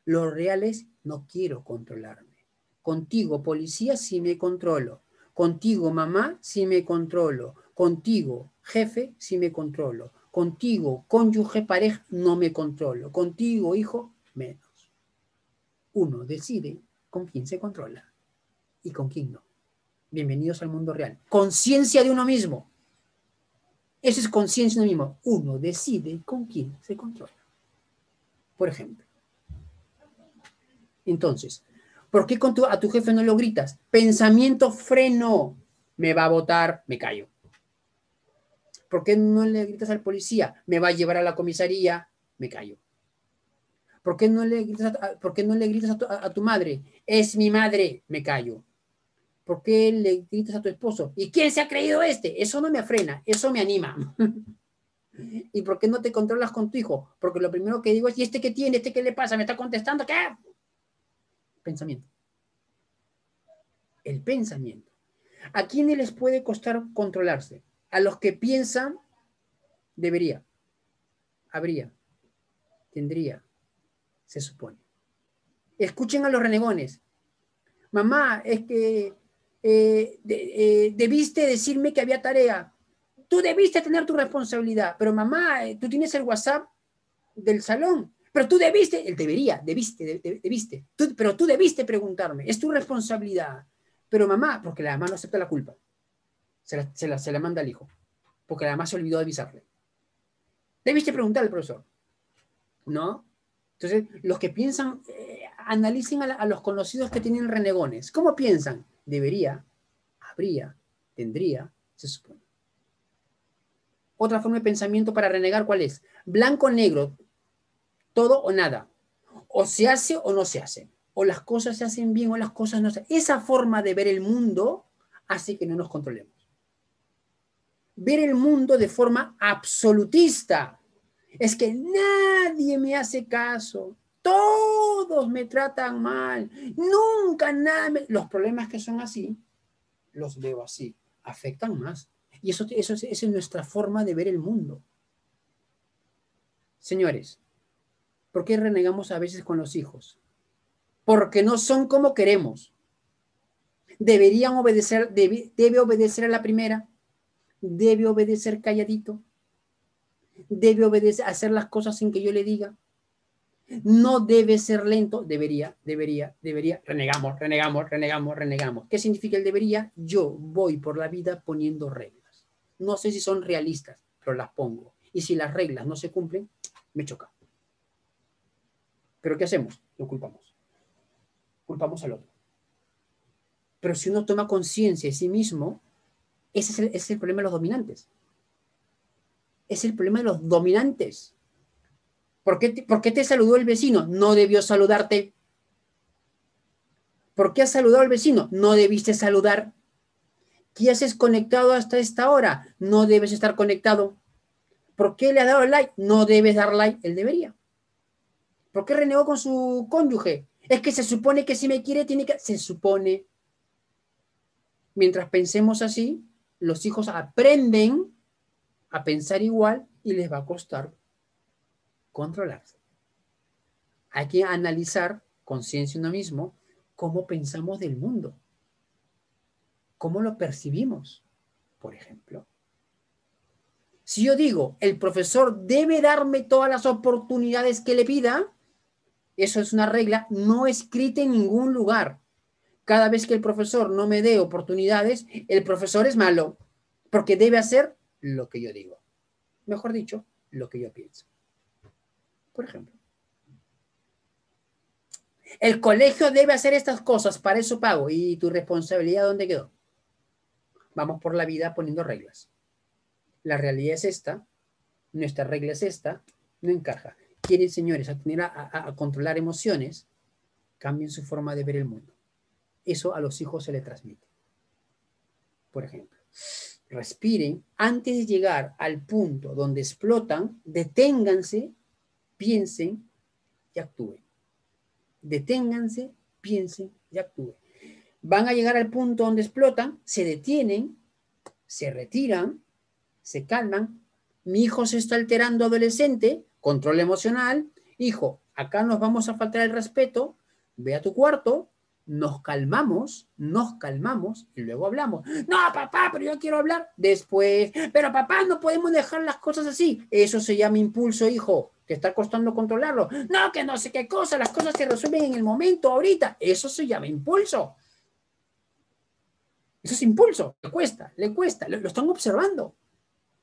Lo real es no quiero controlarme. Contigo, policía, sí me controlo. Contigo, mamá, sí me controlo. Contigo, jefe, sí me controlo. Contigo, cónyuge, pareja, no me controlo. Contigo, hijo, menos. Uno decide con quién se controla y con quién no. Bienvenidos al mundo real. Conciencia de uno mismo. Eso es conciencia de uno mismo. Uno decide con quién se controla. Por ejemplo. Entonces, ¿por qué a tu jefe no lo gritas? Pensamiento freno. Me va a botar, me callo. ¿Por qué no le gritas al policía? Me va a llevar a la comisaría, me callo. ¿Por qué no le gritas a tu madre? Es mi madre, me callo. ¿Por qué le gritas a tu esposo? ¿Y quién se ha creído este? Eso no me frena, eso me anima. ¿Y por qué no te controlas con tu hijo? Porque lo primero que digo es, ¿y este qué tiene? ¿Este qué le pasa? ¿Me está contestando? ¿Qué? Pensamiento. El pensamiento. ¿A quiénes les puede costar controlarse? A los que piensan, debería, habría, tendría, se supone. Escuchen a los renegones. Mamá, es que debiste decirme que había tarea. Tú debiste tener tu responsabilidad, pero mamá, tú tienes el WhatsApp del salón, pero tú debiste, él debería, debiste, pero tú debiste preguntarme, es tu responsabilidad. Pero mamá, porque la mamá no acepta la culpa, se la manda al hijo, porque la mamá se olvidó de avisarle. Debiste preguntar al profesor, ¿no? Entonces, los que piensan, analicen a los conocidos que tienen renegones. ¿Cómo piensan? Debería, habría, tendría, se supone. Otra forma de pensamiento para renegar, ¿cuál es? Blanco, negro, todo o nada. O se hace o no se hace. O las cosas se hacen bien o las cosas no se hacen. Esa forma de ver el mundo hace que no nos controlemos. Ver el mundo de forma absolutista. Es que nadie me hace caso. Todos me tratan mal. Nunca nada me... Los problemas que son así, los veo así. Afectan más. Y eso es nuestra forma de ver el mundo. Señores, ¿por qué renegamos a veces con los hijos? Porque no son como queremos. Deberían obedecer, debe obedecer a la primera, debe obedecer calladito, debe obedecer, hacer las cosas sin que yo le diga. No debe ser lento, debería. Renegamos. ¿Qué significa el debería? Yo voy por la vida poniendo reglas. No sé si son realistas, pero las pongo. Y si las reglas no se cumplen, me choca. ¿Pero qué hacemos? Lo culpamos. Culpamos al otro. Pero si uno toma conciencia de sí mismo, ese es el problema de los dominantes. Es el problema de los dominantes. ¿Por qué te saludó el vecino? No debió saludarte. ¿Por qué has saludado al vecino? No debiste saludar. ¿Qué haces conectado hasta esta hora? No debes estar conectado. ¿Por qué le has dado like? No debes dar like. Él debería. ¿Por qué renegó con su cónyuge? Es que se supone que si me quiere, tiene que... Se supone. Mientras pensemos así, los hijos aprenden a pensar igual y les va a costar controlarse. Hay que analizar, conciencia uno mismo, cómo pensamos del mundo. Cómo lo percibimos, por ejemplo. Si yo digo, el profesor debe darme todas las oportunidades que le pida, eso es una regla no escrita en ningún lugar. Cada vez que el profesor no me dé oportunidades, el profesor es malo, porque debe hacer lo que yo digo. Mejor dicho, lo que yo pienso. Por ejemplo. El colegio debe hacer estas cosas, para eso pago. ¿Y tu responsabilidad dónde quedó? Vamos por la vida poniendo reglas. La realidad es esta, nuestra regla es esta, no encaja. Quieren, señores, a controlar emociones, cambien su forma de ver el mundo. Eso a los hijos se les transmite. Por ejemplo, respiren antes de llegar al punto donde explotan, deténganse, piensen y actúen. Deténganse, piensen y actúen. Van a llegar al punto donde explotan, se detienen, se retiran, se calman. Mi hijo se está alterando adolescente, control emocional. Hijo, acá nos vamos a faltar el respeto, ve a tu cuarto, nos calmamos y luego hablamos. No, papá, pero yo quiero hablar después. Pero papá, no podemos dejar las cosas así. Eso se llama impulso, hijo. Te está costando controlarlo. No, que no sé qué cosa, las cosas se resuelven en el momento, ahorita. Eso se llama impulso. Eso es impulso. Le cuesta, lo están observando.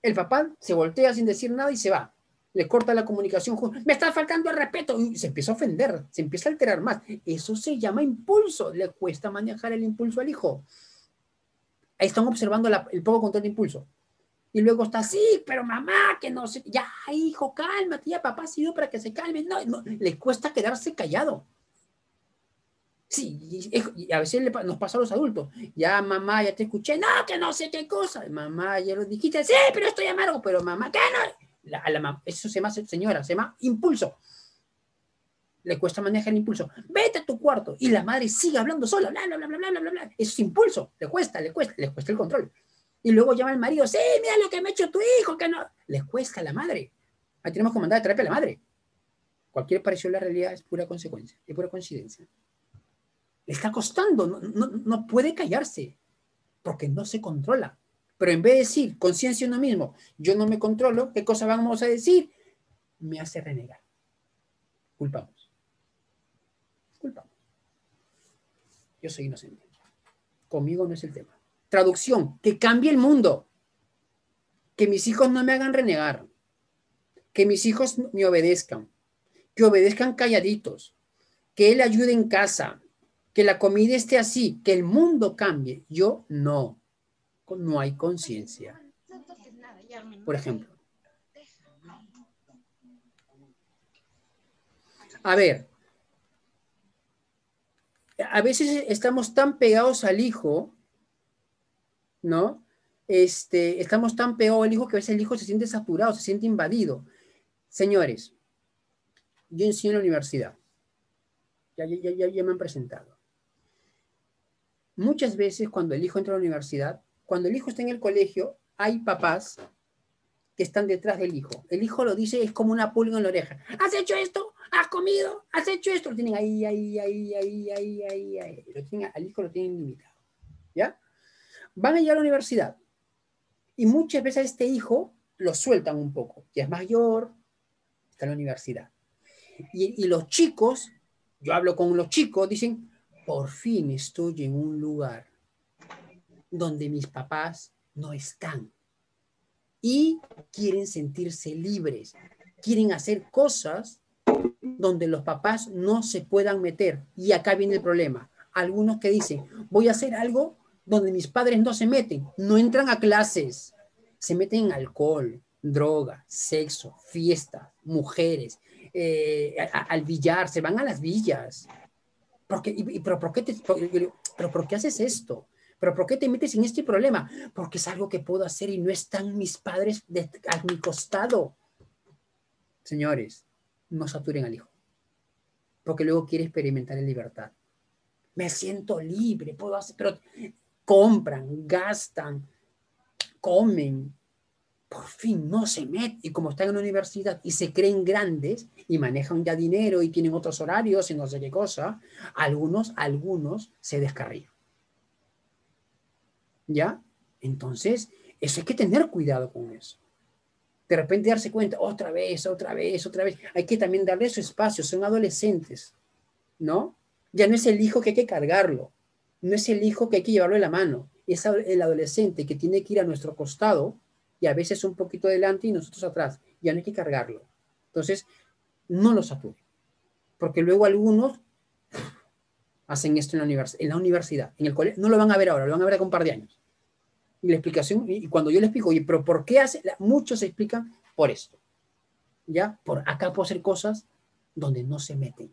El papá se voltea sin decir nada y se va. Le corta la comunicación. Me está faltando el respeto. Y se empieza a ofender, se empieza a alterar más. Eso se llama impulso. Le cuesta manejar el impulso al hijo. Ahí están observando el poco control de impulso. Y luego está, sí, pero mamá, que no sé. Ya, hijo, cálmate. Ya, papá ha sido para que se calme. No, le cuesta quedarse callado. Sí, y a veces nos pasa a los adultos. Ya, mamá, ya te escuché. No, que no sé qué cosa. Mamá, ya lo dijiste. Sí, pero estoy amargo. Pero mamá, ¿qué no? Eso se llama, señora, se llama impulso. Le cuesta manejar el impulso. Vete a tu cuarto. Y la madre sigue hablando sola. Bla, bla, bla, bla, bla, bla, bla. Eso es impulso. Le cuesta el control. Y luego llama al marido. Sí, mira lo que me ha hecho tu hijo. Que no. Le cuesta a la madre. Ahí tenemos que mandar a terapia a la madre. Cualquier parecido a la realidad es pura consecuencia. Es pura coincidencia. Le está costando, no puede callarse, porque no se controla. Pero en vez de decir, conciencia uno mismo, yo no me controlo, ¿qué cosa vamos a decir? Me hace renegar. Culpamos. Yo soy inocente. Conmigo no es el tema. Traducción, que cambie el mundo. Que mis hijos no me hagan renegar. Que mis hijos me obedezcan. Que obedezcan calladitos. Que él ayude en casa. Que la comida esté así, que el mundo cambie. Yo no hay conciencia. Por ejemplo. A ver, a veces estamos tan pegados al hijo, ¿no? Estamos tan pegados al hijo que a veces el hijo se siente saturado, se siente invadido. Señores, yo enseño en la universidad. Ya me han presentado. Muchas veces cuando el hijo entra a la universidad, cuando el hijo está en el colegio, hay papás que están detrás del hijo. El hijo lo dice, es como una pulga en la oreja. ¿Has hecho esto? ¿Has comido? ¿Has hecho esto? Lo tienen ahí. Al hijo lo tienen limitado. ¿Ya? Van a llegar a la universidad. Y muchas veces a este hijo lo sueltan un poco. Ya es mayor, está en la universidad. Y los chicos, yo hablo con los chicos, dicen, por fin estoy en un lugar donde mis papás no están. Y quieren sentirse libres. Quieren hacer cosas donde los papás no se puedan meter. Y acá viene el problema. Algunos que dicen, voy a hacer algo donde mis padres no se meten. No entran a clases. Se meten en alcohol, droga, sexo, fiestas, mujeres, al billar, se van a las villas. ¿Pero por qué haces esto? ¿Pero por qué te metes en este problema? Porque es algo que puedo hacer y no están mis padres a mi costado. Señores, no saturen al hijo. porque luego quiere experimentar en libertad. Me siento libre, puedo hacer, pero compran, gastan, comen, por fin no se meten, y como están en la universidad y se creen grandes y manejan ya dinero y tienen otros horarios y no sé qué cosa, algunos se descarrían. ¿Ya? Entonces, eso hay que tener cuidado con eso. De repente darse cuenta, otra vez. Hay que también darle su espacio, son adolescentes, ¿no? Ya no es el hijo que hay que cargarlo, no es el hijo que hay que llevarlo de la mano, es el adolescente que tiene que ir a nuestro costado y a veces un poquito adelante y nosotros atrás, ya no hay que cargarlo. Entonces, no lo saturen, porque luego algunos hacen esto en la universidad, en el colegio, no lo van a ver ahora, lo van a ver con un par de años. Y la explicación, y cuando yo le explico, oye, pero ¿por qué hace? Muchos se explican por esto, ¿ya? Por acá puedo hacer cosas donde no se meten.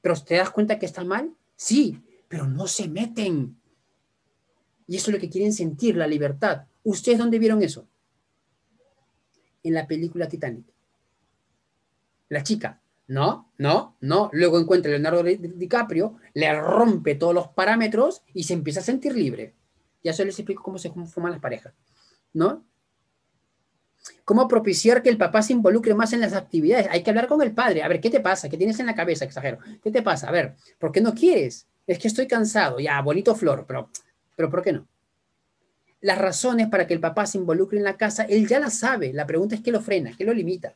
¿Pero te das cuenta que está mal? Sí, pero no se meten. Y eso es lo que quieren sentir, la libertad. ¿Ustedes dónde vieron eso? En la película Titanic. La chica, no. Luego encuentra a Leonardo DiCaprio, le rompe todos los parámetros y se empieza a sentir libre. Ya se les explico cómo se forman las parejas, ¿no? ¿Cómo propiciar que el papá se involucre más en las actividades? Hay que hablar con el padre. A ver, ¿qué te pasa? ¿Qué tienes en la cabeza? Exagero. ¿Qué te pasa? A ver, ¿por qué no quieres? Es que estoy cansado. Ya, bonito flor, pero ¿por qué no? Las razones para que el papá se involucre en la casa, él ya las sabe. La pregunta es qué lo frena, qué lo limita.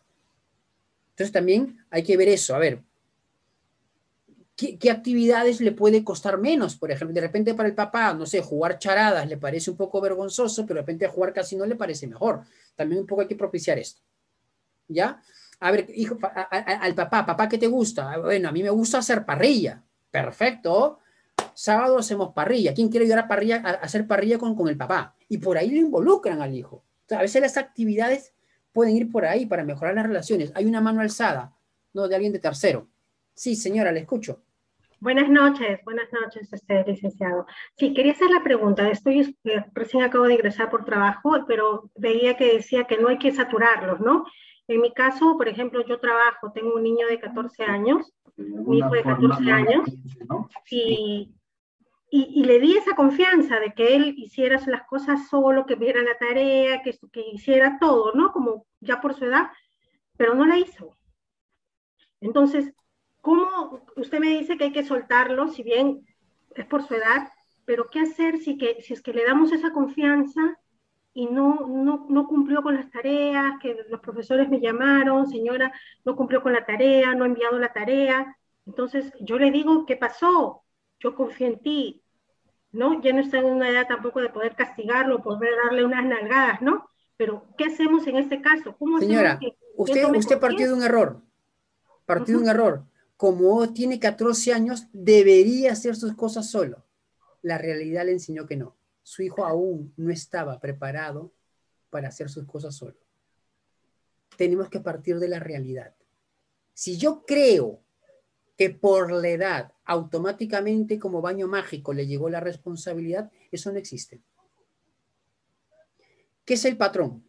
Entonces también hay que ver eso. A ver, ¿qué actividades le puede costar menos? Por ejemplo, de repente para el papá, no sé, jugar charadas le parece un poco vergonzoso, pero de repente jugar casino le parece mejor. También un poco hay que propiciar esto. ¿Ya? A ver, hijo, al papá, ¿qué te gusta? Bueno, a mí me gusta hacer parrilla. Perfecto. Sábado hacemos parrilla. ¿Quién quiere ayudar a hacer parrilla con el papá? Y por ahí lo involucran al hijo. O sea, a veces las actividades pueden ir por ahí para mejorar las relaciones. Hay una mano alzada, no de alguien de tercero. Sí, señora, le escucho. Buenas noches, licenciado. Sí, quería hacer la pregunta. Recién acabo de ingresar por trabajo, pero veía que decía que no hay que saturarlos, ¿no? En mi caso, por ejemplo, yo trabajo, tengo un niño de 14 años, mi hijo de 14 años, y le di esa confianza de que él hiciera las cosas solo, que viera la tarea, que hiciera todo, ¿no? Como ya por su edad, pero no la hizo. Entonces, ¿cómo usted me dice que hay que soltarlo, si bien es por su edad, pero qué hacer si es que le damos esa confianza y no cumplió con las tareas, que los profesores me llamaron, señora, no cumplió con la tarea, no ha enviado la tarea? Entonces, yo le digo, ¿qué pasó? Yo confío en ti, ¿no? Ya no está en una edad tampoco de poder castigarlo, poder darle unas nalgadas, ¿no? Pero, ¿qué hacemos en este caso? ¿Cómo hacemos Señora, usted partió de un error. Partió de un error. Como tiene 14 años, debería hacer sus cosas solo. La realidad le enseñó que no. Su hijo aún no estaba preparado para hacer sus cosas solo. Tenemos que partir de la realidad. Si yo creo que por la edad automáticamente como baño mágico le llegó la responsabilidad, eso no existe. ¿Qué es el patrón?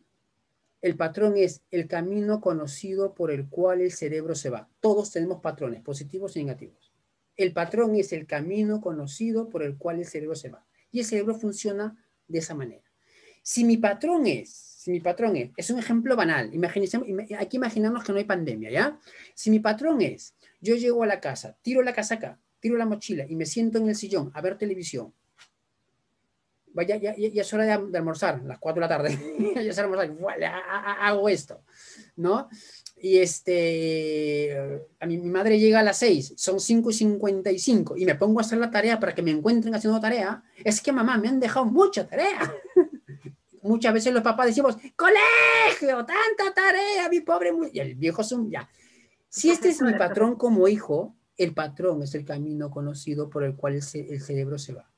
El patrón es el camino conocido por el cual el cerebro se va. Todos tenemos patrones, positivos y negativos. El patrón es el camino conocido por el cual el cerebro se va. Y el cerebro funciona de esa manera. Si mi patrón es un ejemplo banal, hay que imaginarnos que no hay pandemia, ¿ya? Si mi patrón es, yo llego a la casa, tiro la casaca, tiro la mochila y me siento en el sillón a ver televisión, ya es hora de almorzar, las 4 de la tarde, ya es almorzar, hago esto, ¿no? Y a mi madre llega a las 6, son 5:55, y me pongo a hacer la tarea para que me encuentren haciendo tarea. Es que mamá, me han dejado mucha tarea. Muchas veces los papás decimos, colegio, tanta tarea, mi pobre, y el viejo ya. Si este es mi patrón como hijo, el patrón es el camino conocido por el cual el cerebro se va.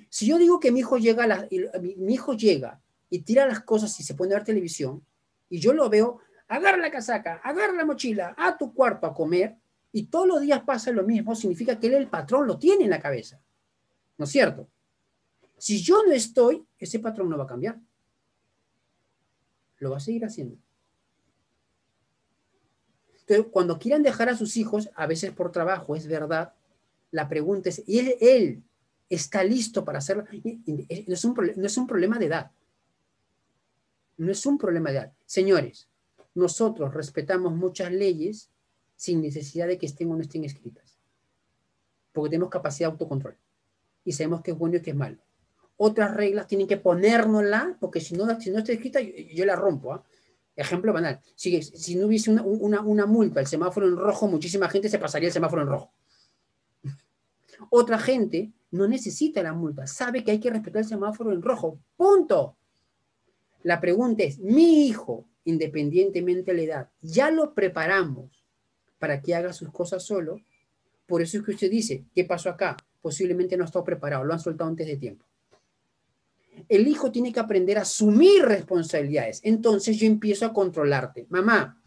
Si yo digo que mi hijo llega y tira las cosas y se pone a ver televisión, y yo lo veo, agarra la casaca, agarra la mochila, a tu cuarto a comer, y todos los días pasa lo mismo, significa que él, el patrón, lo tiene en la cabeza. ¿No es cierto? Si yo no estoy, ese patrón no va a cambiar. Lo va a seguir haciendo. Entonces, cuando quieran dejar a sus hijos, a veces por trabajo, es verdad, la pregunta es, ¿y él está listo para hacerlo? No es un problema de edad. No es un problema de edad. Señores, nosotros respetamos muchas leyes sin necesidad de que estén o no estén escritas. Porque tenemos capacidad de autocontrol. Y sabemos qué es bueno y qué es malo. Otras reglas tienen que ponérnosla, porque si no está escrita, yo la rompo. ¿Eh? Ejemplo banal. Si no hubiese una multa, el semáforo en rojo, muchísima gente se pasaría el semáforo en rojo. Otra gente no necesita la multa, sabe que hay que respetar el semáforo en rojo. ¡Punto! La pregunta es, mi hijo, independientemente de la edad, ¿ya lo preparamos para que haga sus cosas solo? Por eso es que usted dice, ¿qué pasó acá? Posiblemente no ha estado preparado, lo han soltado antes de tiempo. El hijo tiene que aprender a asumir responsabilidades. Entonces yo empiezo a controlarte. Mamá,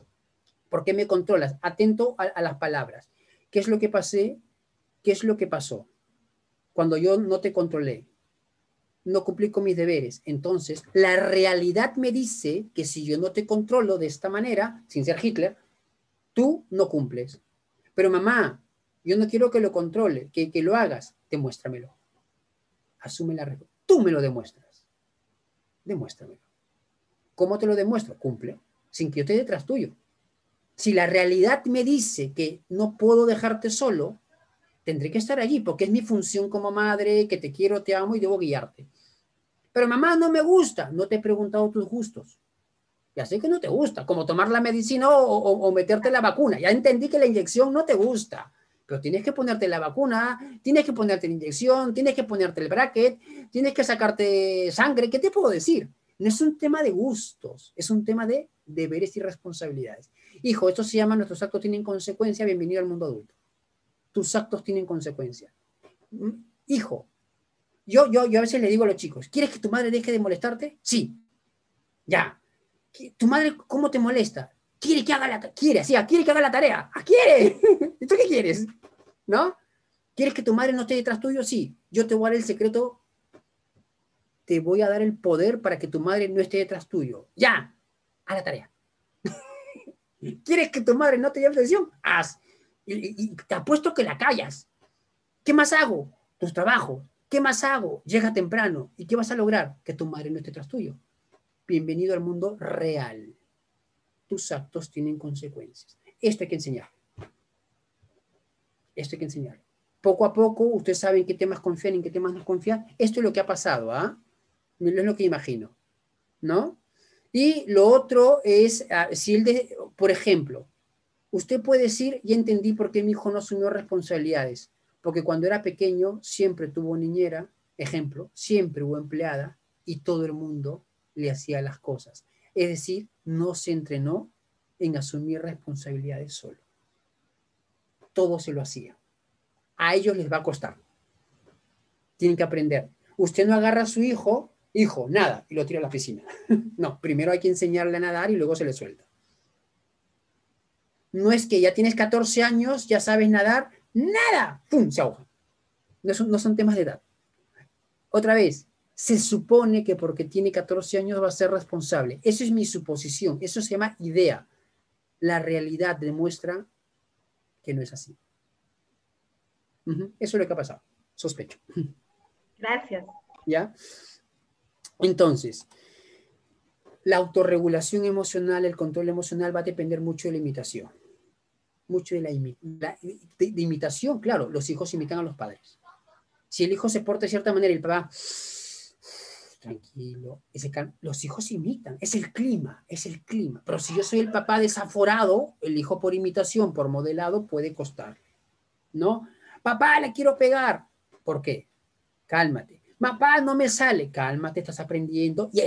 ¿por qué me controlas? Atento a las palabras. ¿Qué es lo que pasé? ¿Qué es lo que pasó? Cuando yo no te controlé, no cumplí con mis deberes. Entonces, la realidad me dice que si yo no te controlo de esta manera, sin ser Hitler, tú no cumples. Pero mamá, yo no quiero que lo controle, que lo hagas. Demuéstramelo. Asume la responsabilidad. Tú me lo demuestras. Demuéstramelo. ¿Cómo te lo demuestro? Cumple, sin que yo esté detrás tuyo. Si la realidad me dice que no puedo dejarte solo, tendré que estar allí, porque es mi función como madre, que te quiero, te amo y debo guiarte. Pero mamá, no me gusta. No te he preguntado tus gustos. Ya sé que no te gusta, como tomar la medicina o meterte la vacuna. Ya entendí que la inyección no te gusta, pero tienes que ponerte la vacuna, tienes que ponerte la inyección, tienes que ponerte el bracket, tienes que sacarte sangre. ¿Qué te puedo decir? No es un tema de gustos, es un tema de deberes y responsabilidades. Hijo, esto se llama nuestros actos tienen consecuencia, bienvenido al mundo adulto. Tus actos tienen consecuencia. Hijo, yo a veces le digo a los chicos, ¿quieres que tu madre deje de molestarte? Sí. Ya. ¿Tu madre cómo te molesta? Quiere que haga la tarea. ¡Ah, quiere! ¿Y tú qué quieres? ¿No? ¿Quieres que tu madre no esté detrás tuyo? Sí. Yo te voy a dar el secreto. Te voy a dar el poder para que tu madre no esté detrás tuyo. ¡Ya! Haz la tarea. ¿Quieres que tu madre no te llame atención? Haz. Y te apuesto que la callas. ¿Qué más hago? Tus trabajos. ¿Qué más hago? Llega temprano. ¿Y qué vas a lograr? Que tu madre no esté tras tuyo. Bienvenido al mundo real. Tus actos tienen consecuencias. Esto hay que enseñar. Esto hay que enseñar. Poco a poco, ustedes saben qué temas confían y en qué temas no confían. Esto es lo que ha pasado, ¿ah? No es lo que imagino, ¿no? Y lo otro es, si por ejemplo, usted puede decir, ya entendí por qué mi hijo no asumió responsabilidades. Porque cuando era pequeño siempre tuvo niñera, ejemplo, siempre hubo empleada y todo el mundo le hacía las cosas. Es decir, no se entrenó en asumir responsabilidades solo. Todo se lo hacía. A ellos les va a costar. Tienen que aprender. Usted no agarra a su hijo, nada, y lo tira a la piscina. No, primero hay que enseñarle a nadar y luego se le suelta. No es que ya tienes 14 años, ya sabes nadar, nada, ¡pum!, se ahoga. No son temas de edad. Otra vez, se supone que porque tiene 14 años va a ser responsable. Eso es mi suposición, eso se llama idea. La realidad demuestra que no es así. Eso es lo que ha pasado, sospecho. Gracias. ¿Ya? Entonces, la autorregulación emocional, el control emocional va a depender mucho de la imitación. Mucho de de imitación, claro, los hijos imitan a los padres. Si el hijo se porta de cierta manera y el papá, tranquilo, los hijos imitan, es el clima. Pero si yo soy el papá desaforado, el hijo por imitación, por modelado, puede costarle, ¿no? Papá, le quiero pegar. ¿Por qué? Cálmate. Papá, no me sale. Cálmate, estás aprendiendo. Y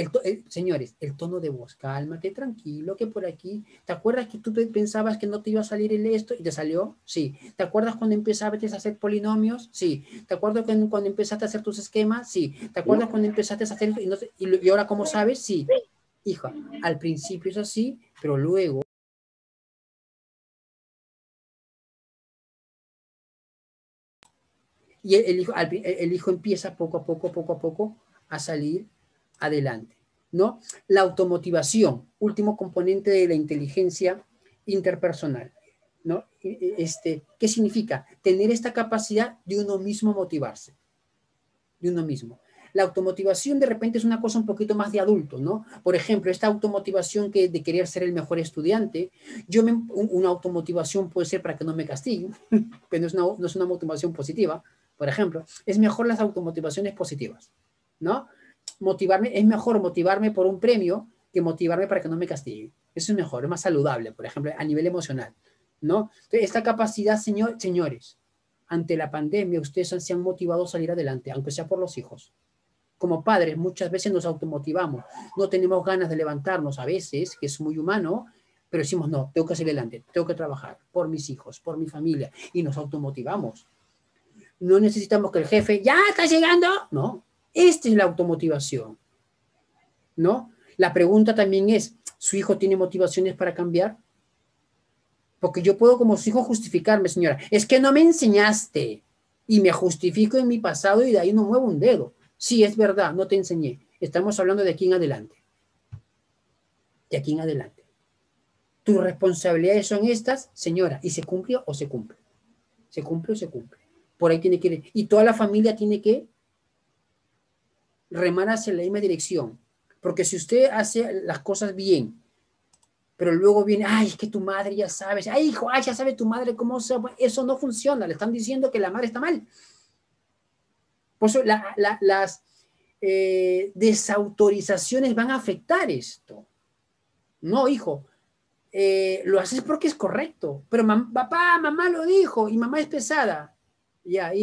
señores, el tono de voz, cálmate, tranquilo, que por aquí. ¿Te acuerdas que tú pensabas que no te iba a salir esto y te salió? Sí. ¿Te acuerdas cuando empezaste a hacer polinomios? Sí. ¿Te acuerdas cuando empezaste a hacer tus esquemas? Sí. ¿Te acuerdas cuando empezaste a hacer y ahora cómo sabes? Sí. Hija, al principio es así, pero luego y el hijo empieza poco a poco a salir adelante, ¿no? La automotivación, último componente de la inteligencia interpersonal. ¿no? ¿Qué significa? Tener esta capacidad de uno mismo motivarse, de uno mismo. La automotivación de repente es una cosa un poquito más de adulto, ¿no? Por ejemplo, esta automotivación de querer ser el mejor estudiante, una automotivación puede ser para que no me castiguen, pero no es una motivación positiva, por ejemplo. Es mejor las automotivaciones positivas, ¿no? Es mejor motivarme por un premio que motivarme para que no me castiguen. Eso es mejor, es más saludable, por ejemplo, a nivel emocional, ¿no? Entonces, esta capacidad, señores, ante la pandemia, ustedes se han motivado a salir adelante, aunque sea por los hijos. Como padres, muchas veces nos automotivamos, no tenemos ganas de levantarnos a veces, que es muy humano, pero decimos, no, tengo que salir adelante, tengo que trabajar por mis hijos, por mi familia, y nos automotivamos. No necesitamos que el jefe, ya está llegando, no, esta es la automotivación, ¿no? La pregunta también es, ¿su hijo tiene motivaciones para cambiar? Porque yo puedo como su hijo justificarme, señora, es que no me enseñaste, y me justifico en mi pasado y de ahí no muevo un dedo. Sí, es verdad, no te enseñé. Estamos hablando de aquí en adelante. De aquí en adelante. Tus responsabilidades son estas, señora, y se cumple o se cumple. Se cumple o se cumple. Por ahí tiene que ir. Y toda la familia tiene que remar hacia la misma dirección. Porque si usted hace las cosas bien, pero luego viene, ay, es que tu madre ya sabes, ay, hijo, ay, ya sabe tu madre cómo se... Eso no funciona, le están diciendo que la madre está mal. Por eso las desautorizaciones van a afectar esto. No, hijo, lo haces porque es correcto, pero papá, mamá lo dijo y mamá es pesada. Ya,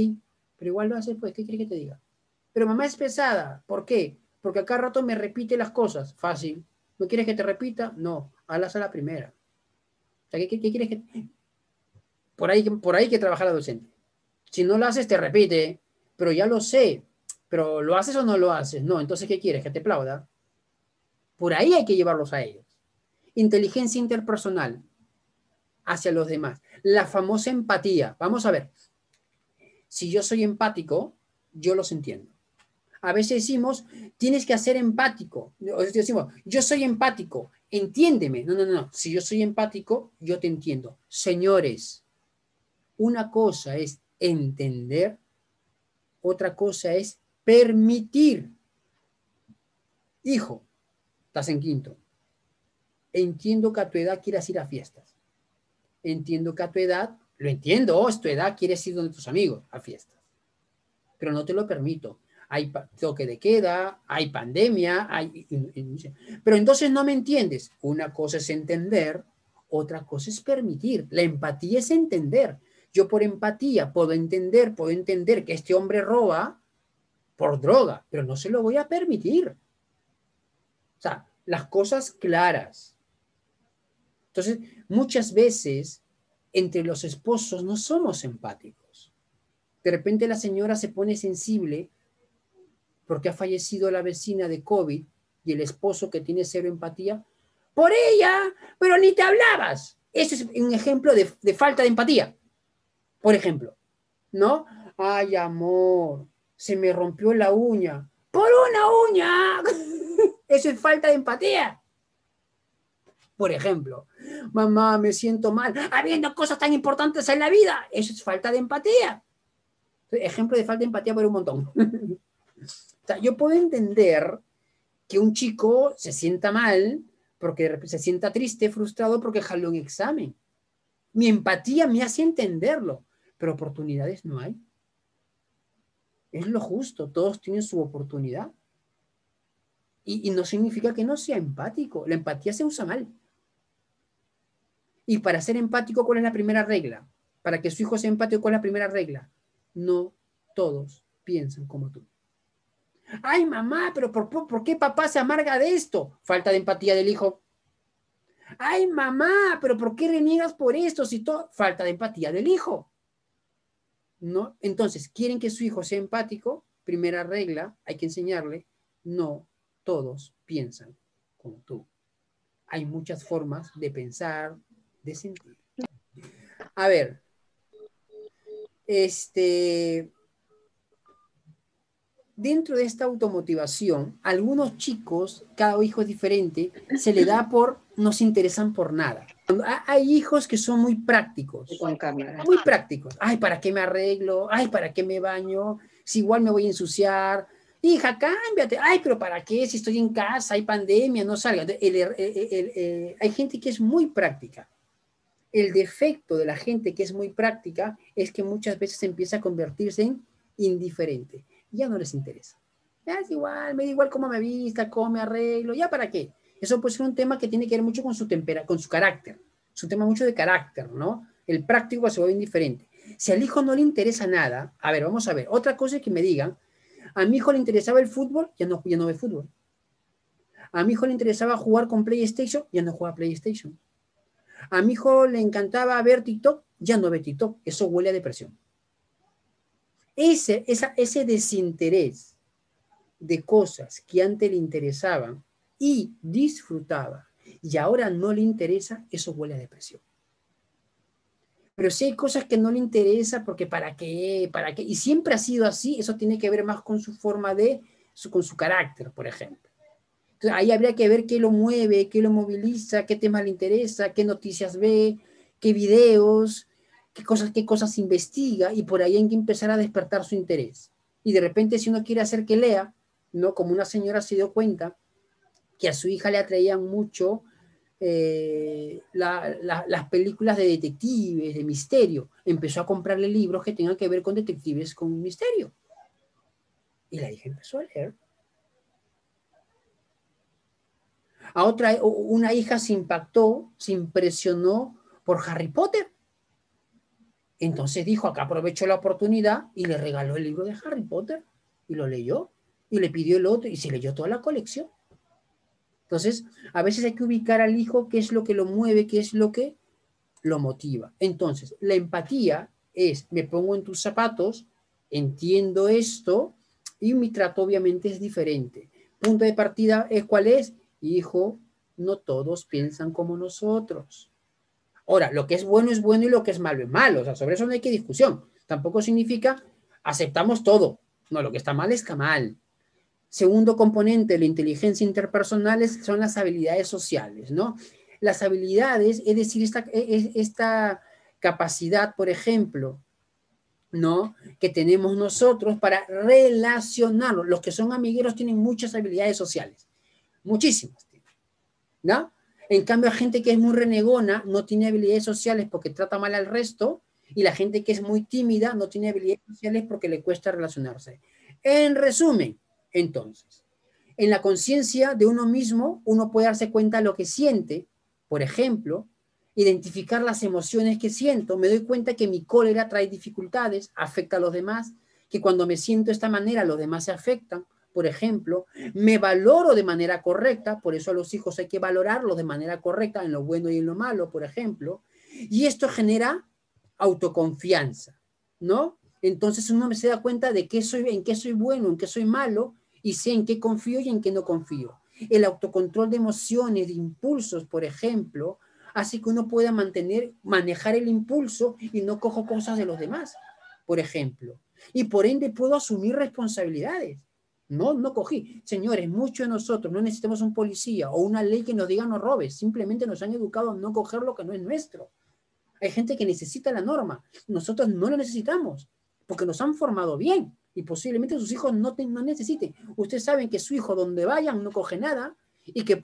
pero igual lo haces, pues, ¿qué quiere que te diga? Pero mamá es pesada, ¿por qué? Porque a cada rato me repite las cosas. Fácil. ¿No quieres que te repita? No, hazlas a la primera. O sea, ¿qué quieres que...? Por ahí que trabaja la docente. Si no lo haces, te repite, pero ya lo sé. Pero ¿lo haces o no lo haces? No, entonces, ¿qué quieres? ¿Que te aplauda? Por ahí hay que llevarlos a ellos. Inteligencia interpersonal hacia los demás. La famosa empatía. Vamos a ver. Si yo soy empático, yo los entiendo. A veces decimos, tienes que ser empático. O decimos, yo soy empático, entiéndeme. No, no, no. Si yo soy empático, yo te entiendo. Señores, una cosa es entender, otra cosa es permitir. Hijo, estás en quinto. Entiendo que a tu edad quieras ir a fiestas. Entiendo que a tu edad, lo entiendo, es tu edad, quieres ir donde tus amigos a fiestas. Pero no te lo permito. Hay toque de queda, hay pandemia, pero entonces no me entiendes. Una cosa es entender, otra cosa es permitir. La empatía es entender. Yo por empatía puedo entender que este hombre roba por droga, pero no se lo voy a permitir. O sea, las cosas claras. Entonces, muchas veces entre los esposos no somos empáticos. De repente la señora se pone sensible porque ha fallecido la vecina de COVID y el esposo que tiene cero empatía, por ella, pero ni te hablabas. Eso es un ejemplo de falta de empatía. Por ejemplo, ¿no? Ay, amor, se me rompió la uña. ¡Por una uña! Eso es falta de empatía. Por ejemplo, mamá, me siento mal, habiendo cosas tan importantes en la vida. Eso es falta de empatía. Ejemplo de falta de empatía por un montón. O sea, yo puedo entender que un chico se sienta mal, porque se sienta triste, frustrado porque jaló un examen. Mi empatía me hace entenderlo, pero oportunidades no hay. Es lo justo, todos tienen su oportunidad. Y no significa que no sea empático. La empatía se usa mal. Y para ser empático, ¿cuál es la primera regla? Para que su hijo sea empático, ¿cuál es la primera regla? No todos piensan como tú. Ay, mamá, pero ¿por qué papá se amarga de esto? Falta de empatía del hijo. Ay, mamá, pero ¿por qué reniegas por esto? Si todo... Falta de empatía del hijo. ¿No? Entonces, ¿quieren que su hijo sea empático? Primera regla, hay que enseñarle, no todos piensan como tú. Hay muchas formas de pensar, de sentir. A ver, dentro de esta automotivación, algunos chicos, cada hijo es diferente, se le da por, no se interesan por nada. Hay hijos que son muy prácticos. Con cámara. Muy prácticos. Ay, ¿para qué me arreglo? Ay, ¿para qué me baño? Si igual me voy a ensuciar. Hija, cámbiate. Ay, pero ¿para qué? Si estoy en casa, hay pandemia, no salga. Hay gente que es muy práctica. El defecto de la gente que es muy práctica es que muchas veces empieza a convertirse en indiferente. Ya no les interesa. Ya es igual, me da igual cómo me vista, cómo me arreglo, ¿ya para qué? Eso puede ser un tema que tiene que ver mucho con su con su carácter. Es un tema mucho de carácter, ¿no? El práctico se vuelve indiferente. Si al hijo no le interesa nada, a ver, vamos a ver. Otra cosa es que me digan, a mi hijo le interesaba el fútbol, ya no ve fútbol. A mi hijo le interesaba jugar con PlayStation, ya no juega PlayStation. A mi hijo le encantaba ver TikTok, ya no ve TikTok. Eso huele a depresión. Ese desinterés de cosas que antes le interesaban y disfrutaba y ahora no le interesa, eso huele a depresión. Pero si hay cosas que no le interesa, porque ¿para qué? Y siempre ha sido así, eso tiene que ver más con su forma con su carácter, por ejemplo. Entonces, ahí habría que ver qué lo mueve, qué lo moviliza, qué temas le interesa, qué noticias ve, qué videos, qué cosas investiga, y por ahí hay que empezar a despertar su interés. Y de repente, si uno quiere hacer que lea, ¿no? Como una señora se dio cuenta que a su hija le atraían mucho las películas de detectives, de misterio. Empezó a comprarle libros que tengan que ver con detectives, con misterio. Y la hija empezó a leer. Una hija se impactó, se impresionó por Harry Potter. Entonces dijo, acá aprovechó la oportunidad y le regaló el libro de Harry Potter y lo leyó y le pidió el otro y se leyó toda la colección. Entonces, a veces hay que ubicar al hijo qué es lo que lo mueve, qué es lo que lo motiva. Entonces, la empatía es, me pongo en tus zapatos, entiendo esto y mi trato obviamente es diferente. Punto de partida es ¿cuál es? Hijo, no todos piensan como nosotros. Ahora, lo que es bueno y lo que es malo. O sea, sobre eso no hay que discusión. Tampoco significa aceptamos todo. No, lo que está mal está mal. Segundo componente de la inteligencia interpersonal son las habilidades sociales, ¿no? Las habilidades, es decir, esta capacidad, por ejemplo, ¿no? Que tenemos nosotros para relacionarnos. Los que son amigueros tienen muchas habilidades sociales, muchísimas, ¿no? En cambio, la gente que es muy renegona no tiene habilidades sociales porque trata mal al resto, y la gente que es muy tímida no tiene habilidades sociales porque le cuesta relacionarse. En resumen, entonces, en la conciencia de uno mismo, uno puede darse cuenta de lo que siente, por ejemplo, identificar las emociones que siento. Me doy cuenta que mi cólera trae dificultades, afecta a los demás, que cuando me siento de esta manera los demás se afectan. Por ejemplo, me valoro de manera correcta, por eso a los hijos hay que valorarlos de manera correcta, en lo bueno y en lo malo, por ejemplo, y esto genera autoconfianza, ¿no? Entonces uno se da cuenta de en qué soy bueno, en qué soy malo, y sé en qué confío y en qué no confío. El autocontrol de emociones, de impulsos, por ejemplo, hace que uno pueda manejar el impulso y no cojo cosas de los demás, por ejemplo. Y por ende puedo asumir responsabilidades. No cogí. Señores, muchos de nosotros no necesitamos un policía o una ley que nos diga no robes. Simplemente nos han educado a no coger lo que no es nuestro. Hay gente que necesita la norma. Nosotros no lo necesitamos porque nos han formado bien y posiblemente sus hijos no necesiten. Ustedes saben que su hijo donde vayan no coge nada y que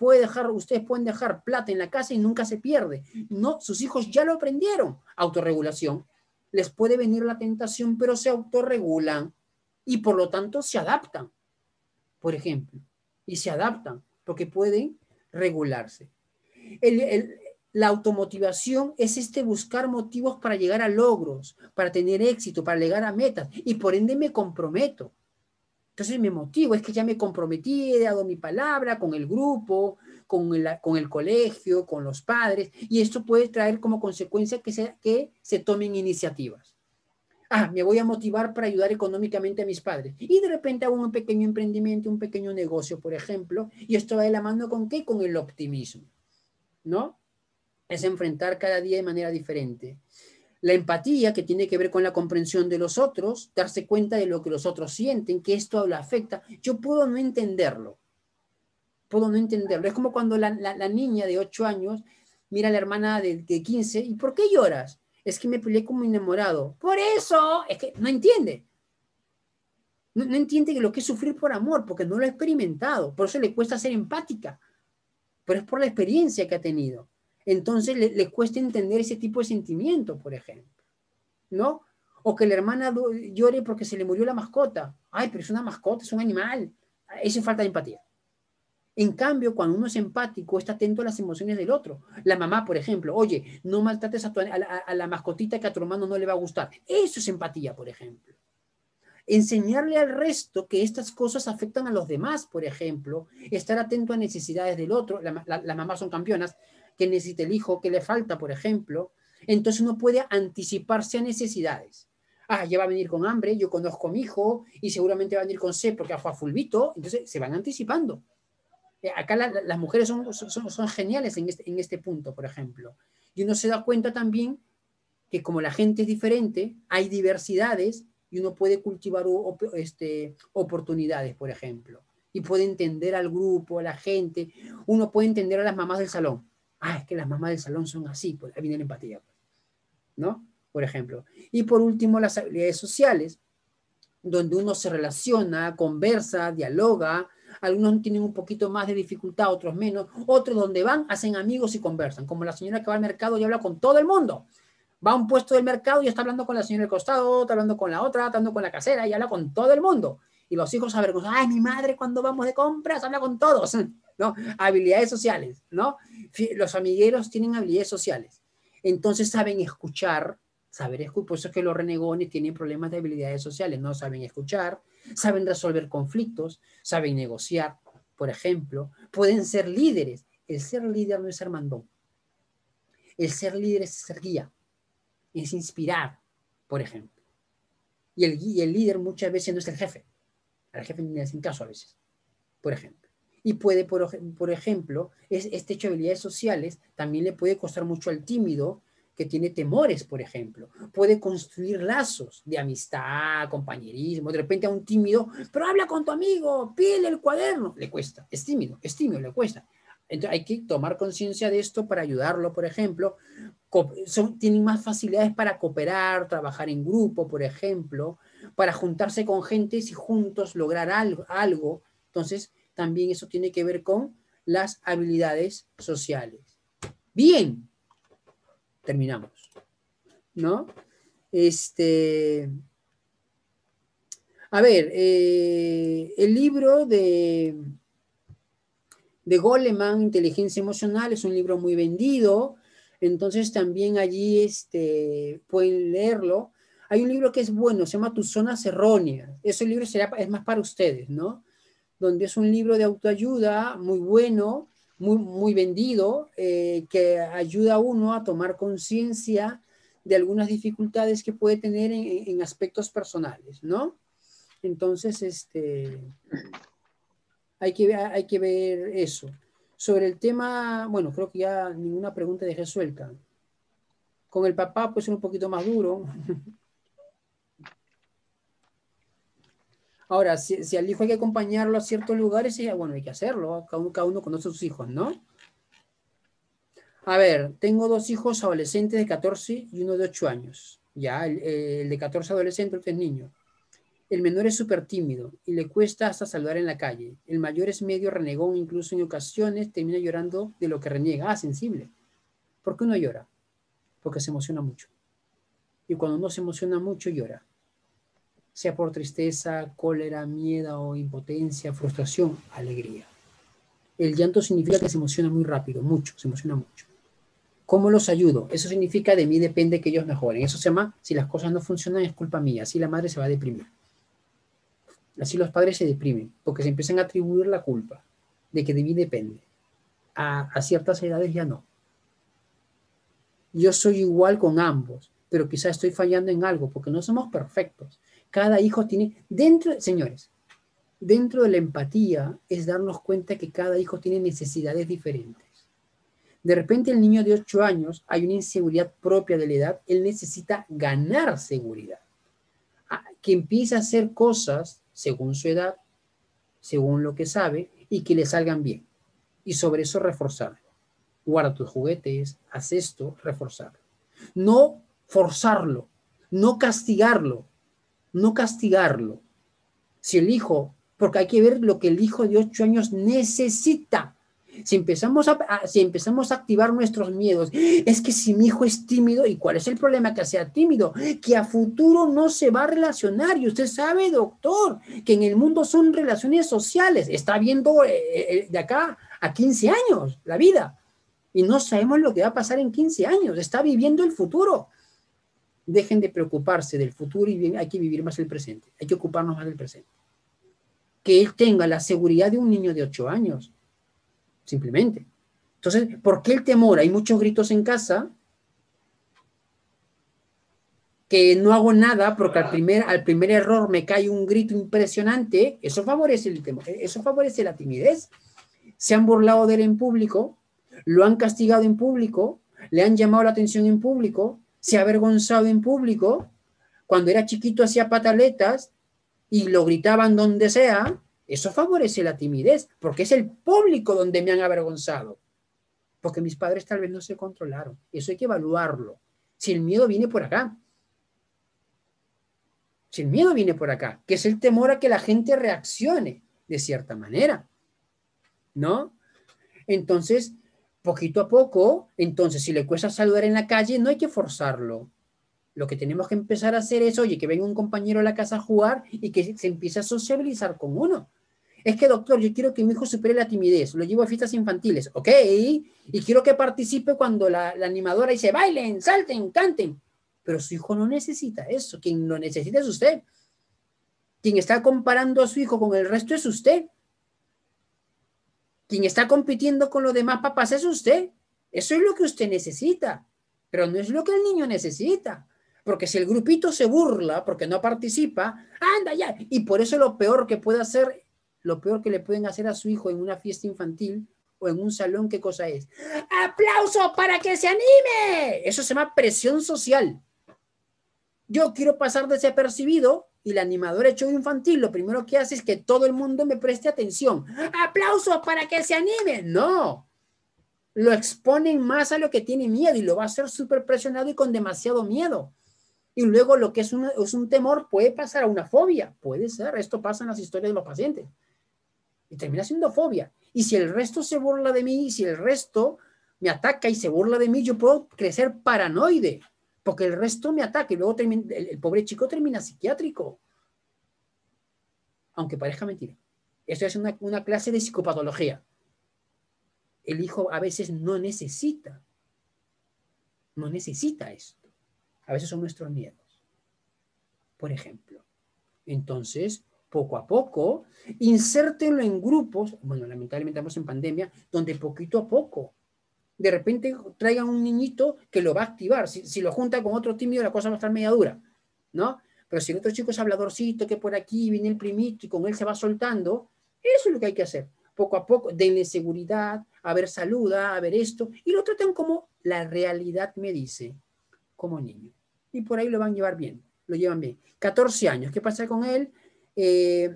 ustedes pueden dejar plata en la casa y nunca se pierde. No, sus hijos ya lo aprendieron. Autorregulación. Les puede venir la tentación, pero se autorregulan y por lo tanto se adaptan, por ejemplo, y se adaptan porque pueden regularse. La automotivación es buscar motivos para llegar a logros, para tener éxito, para llegar a metas, y por ende me comprometo. Entonces me motivo, es que ya me comprometí, he dado mi palabra con el grupo, con el colegio, con los padres, y esto puede traer como consecuencia que se tomen iniciativas. Me voy a motivar para ayudar económicamente a mis padres. Y de repente hago un pequeño emprendimiento, un pequeño negocio, por ejemplo, y esto va de la mano ¿con qué? Con el optimismo, ¿no? Es enfrentar cada día de manera diferente. La empatía, que tiene que ver con la comprensión de los otros, darse cuenta de lo que los otros sienten, que esto lo afecta. Yo puedo no entenderlo. Es como cuando la niña de 8 años mira a la hermana de 15, ¿y por qué lloras? Es que me peleé con mi enamorado. Por eso, es que no entiende. No entiende lo que es sufrir por amor, porque no lo ha experimentado. Por eso le cuesta ser empática. Pero es por la experiencia que ha tenido. Entonces le cuesta entender ese tipo de sentimiento, por ejemplo, ¿no? O que la hermana llore porque se le murió la mascota. Ay, pero es una mascota, es un animal. Eso es falta de empatía. En cambio, cuando uno es empático, está atento a las emociones del otro. La mamá, por ejemplo, oye, no maltrates a la mascotita que a tu hermano no le va a gustar. Eso es empatía, por ejemplo. Enseñarle al resto que estas cosas afectan a los demás, por ejemplo, estar atento a necesidades del otro. Las mamás son campeonas, que necesita el hijo, que le falta, por ejemplo. Entonces uno puede anticiparse a necesidades. Ah, ya va a venir con hambre, yo conozco a mi hijo y seguramente va a venir con sed porque fue a fulbito, entonces se van anticipando. Acá las mujeres son geniales en este punto, por ejemplo. Y uno se da cuenta también que como la gente es diferente, hay diversidades y uno puede cultivar oportunidades, por ejemplo. Y puede entender al grupo, a la gente. Uno puede entender a las mamás del salón. Ah, es que las mamás del salón son así, pues ahí viene la empatía, ¿no? Por ejemplo. Y por último, las habilidades sociales, donde uno se relaciona, conversa, dialoga. Algunos tienen un poquito más de dificultad, otros menos. Otros donde van, hacen amigos y conversan. Como la señora que va al mercado y habla con todo el mundo. Va a un puesto del mercado y está hablando con la señora del costado, está hablando con la otra, está hablando con la casera y habla con todo el mundo. Y los hijos avergonzan, ay, mi madre cuando vamos de compras habla con todos, ¿no? Habilidades sociales, ¿no? Los amigueros tienen habilidades sociales. Entonces saben escuchar, por eso es que los renegones tienen problemas de habilidades sociales, no saben escuchar, saben resolver conflictos, saben negociar, por ejemplo, pueden ser líderes. El ser líder no es ser mandón. El ser líder es ser guía. Es inspirar, por ejemplo. Y el líder muchas veces no es el jefe. Al jefe ni le hacen caso a veces, por ejemplo. Y puede, por ejemplo, este hecho de habilidades sociales también le puede costar mucho al tímido que tiene temores, por ejemplo. Puede construir lazos de amistad, compañerismo. De repente a un tímido, pero habla con tu amigo, pídele el cuaderno. Le cuesta, es tímido, le cuesta. Entonces hay que tomar conciencia de esto para ayudarlo, por ejemplo. Tienen más facilidades para cooperar, trabajar en grupo, por ejemplo, para juntarse con gente y juntos lograr algo. Entonces, también eso tiene que ver con las habilidades sociales. Bien, terminamos, ¿no? A ver, el libro de Goleman, Inteligencia Emocional, es un libro muy vendido. Entonces también allí pueden leerlo. Hay un libro que es bueno, se llama Tus zonas erróneas. Ese libro es más para ustedes, ¿no? Donde es un libro de autoayuda muy bueno, muy vendido, que ayuda a uno a tomar conciencia de algunas dificultades que puede tener en aspectos personales, ¿no? Entonces, hay que ver eso. Sobre el tema, bueno, creo que ya ninguna pregunta dejé suelta. Con el papá, pues es un poquito más duro. Ahora, si al hijo hay que acompañarlo a ciertos lugares, bueno, hay que hacerlo. Cada uno conoce a sus hijos, ¿no? A ver, tengo 2 hijos adolescentes de 14 y uno de 8 años. Ya, el de 14 adolescente, el que es niño. El menor es súper tímido y le cuesta hasta saludar en la calle. El mayor es medio renegón, incluso en ocasiones termina llorando de lo que reniega. Ah, sensible. ¿Por qué uno llora? Porque se emociona mucho. Y cuando uno se emociona mucho, llora. Sea por tristeza, cólera, miedo o impotencia, frustración, alegría. El llanto significa que se emociona muy rápido, mucho, se emociona mucho. ¿Cómo los ayudo? Eso significa de mí depende que ellos mejoren. Eso se llama, si las cosas no funcionan es culpa mía. Así la madre se va a deprimir. Así los padres se deprimen, porque se empiezan a atribuir la culpa de que de mí depende. A ciertas edades ya no. Yo soy igual con ambos, pero quizás estoy fallando en algo, porque no somos perfectos. Cada hijo tiene, señores, dentro de la empatía es darnos cuenta que cada hijo tiene necesidades diferentes. De repente el niño de 8 años, hay una inseguridad propia de la edad, él necesita ganar seguridad. Que empiece a hacer cosas según su edad, según lo que sabe, y que le salgan bien. Y sobre eso reforzarlo. guarda tus juguetes, haz esto, reforzarlo. No forzarlo, no castigarlo, no castigarlo. Si el hijo, porque hay que ver lo que el hijo de 8 años necesita. Si empezamos a activar nuestros miedos, es que si mi hijo es tímido, ¿y cuál es el problema que sea tímido? Que a futuro no se va a relacionar. Y usted sabe, doctor, que en el mundo son relaciones sociales. Está viendo de acá a 15 años la vida. Y no sabemos lo que va a pasar en 15 años. Está viviendo el futuro. Dejen de preocuparse del futuro y bien, hay que vivir más el presente. Hay que ocuparnos más del presente. Que él tenga la seguridad de un niño de 8 años. Simplemente. Entonces, ¿por qué el temor? Hay muchos gritos en casa, que no hago nada porque al primer error me cae un grito impresionante. Eso favorece el temor, eso favorece la timidez. Se han burlado de él en público, lo han castigado en público, le han llamado la atención en público, se ha avergonzado en público. Cuando era chiquito hacía pataletas y lo gritaban donde sea. Eso favorece la timidez, porque es el público donde me han avergonzado. Porque mis padres tal vez no se controlaron. Eso hay que evaluarlo. Si el miedo viene por acá. Si el miedo viene por acá, que es el temor a que la gente reaccione de cierta manera. ¿No? Entonces, poquito a poco, entonces, si le cuesta saludar en la calle, no hay que forzarlo. Lo que tenemos que empezar a hacer es, oye, que venga un compañero a la casa a jugar y que se empiece a sociabilizar con uno. Es que, doctor, yo quiero que mi hijo supere la timidez, lo llevo a fiestas infantiles, ok, y quiero que participe cuando la animadora dice, bailen, salten, canten, pero su hijo no necesita eso, quien lo necesita es usted. Quien está comparando a su hijo con el resto es usted. Quien está compitiendo con los demás papás es usted. Eso es lo que usted necesita, pero no es lo que el niño necesita. Porque si el grupito se burla porque no participa, anda ya. Y por eso lo peor que puede hacer, lo peor que le pueden hacer a su hijo en una fiesta infantil o en un salón, ¿qué cosa es? ¡Aplauso para que se anime! Eso se llama presión social. Yo quiero pasar desapercibido y la animadora de show infantil lo primero que hace es que todo el mundo me preste atención. ¡Aplausos para que se anime! No. Lo exponen más a lo que tiene miedo y lo va a hacer súper presionado y con demasiado miedo. Y luego lo que es un temor puede pasar a una fobia. Puede ser. Esto pasa en las historias de los pacientes. Y termina siendo fobia. Y si el resto se burla de mí, si el resto me ataca y se burla de mí, yo puedo crecer paranoide. Porque el resto me ataca y luego el pobre chico termina psiquiátrico. Aunque parezca mentira. Esto es una clase de psicopatología. El hijo a veces no necesita esto. A veces son nuestros miedos. Por ejemplo. Entonces, poco a poco, insértenlo en grupos. Bueno, lamentablemente estamos en pandemia, donde poquito a poco, de repente traigan un niñito que lo va a activar. Si lo junta con otro tímido, la cosa va a estar media dura, ¿no? Pero si el otro chico es habladorcito, que por aquí viene el primito y con él se va soltando, eso es lo que hay que hacer. Poco a poco, denle seguridad, a ver, saluda, a ver esto, y lo tratan como la realidad me dice, como niño. Y por ahí lo van a llevar bien, lo llevan bien. 14 años, ¿qué pasa con él? Es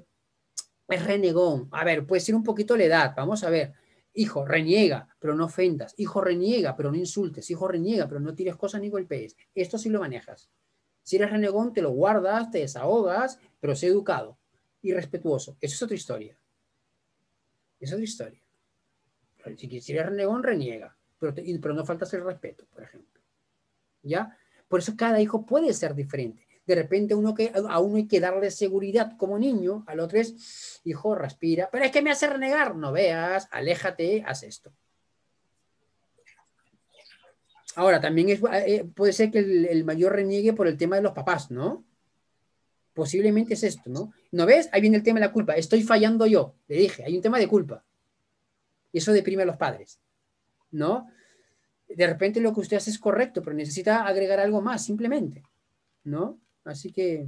renegón. A ver, puede ser un poquito la edad, vamos a ver. Hijo, reniega, pero no ofendas. Hijo, reniega, pero no insultes. Hijo, reniega, pero no tires cosas ni golpees. Esto sí lo manejas. Si eres renegón, te lo guardas, te desahogas, pero sé educado y respetuoso. Eso es otra historia. Es otra historia. Si eres renegón, reniega, pero no faltas el respeto, por ejemplo. ¿Ya? Por eso cada hijo puede ser diferente. De repente a uno hay que darle seguridad como niño, al otro es, hijo, respira, pero es que me hace renegar. No veas, aléjate, haz esto. Ahora, también puede ser que el mayor reniegue por el tema de los papás, ¿no? Posiblemente es esto, ¿no? ¿No ves? Ahí viene el tema de la culpa. Estoy fallando yo. Le dije, hay un tema de culpa. Y eso deprime a los padres, ¿no? De repente lo que usted hace es correcto, pero necesita agregar algo más, simplemente, ¿no? Así que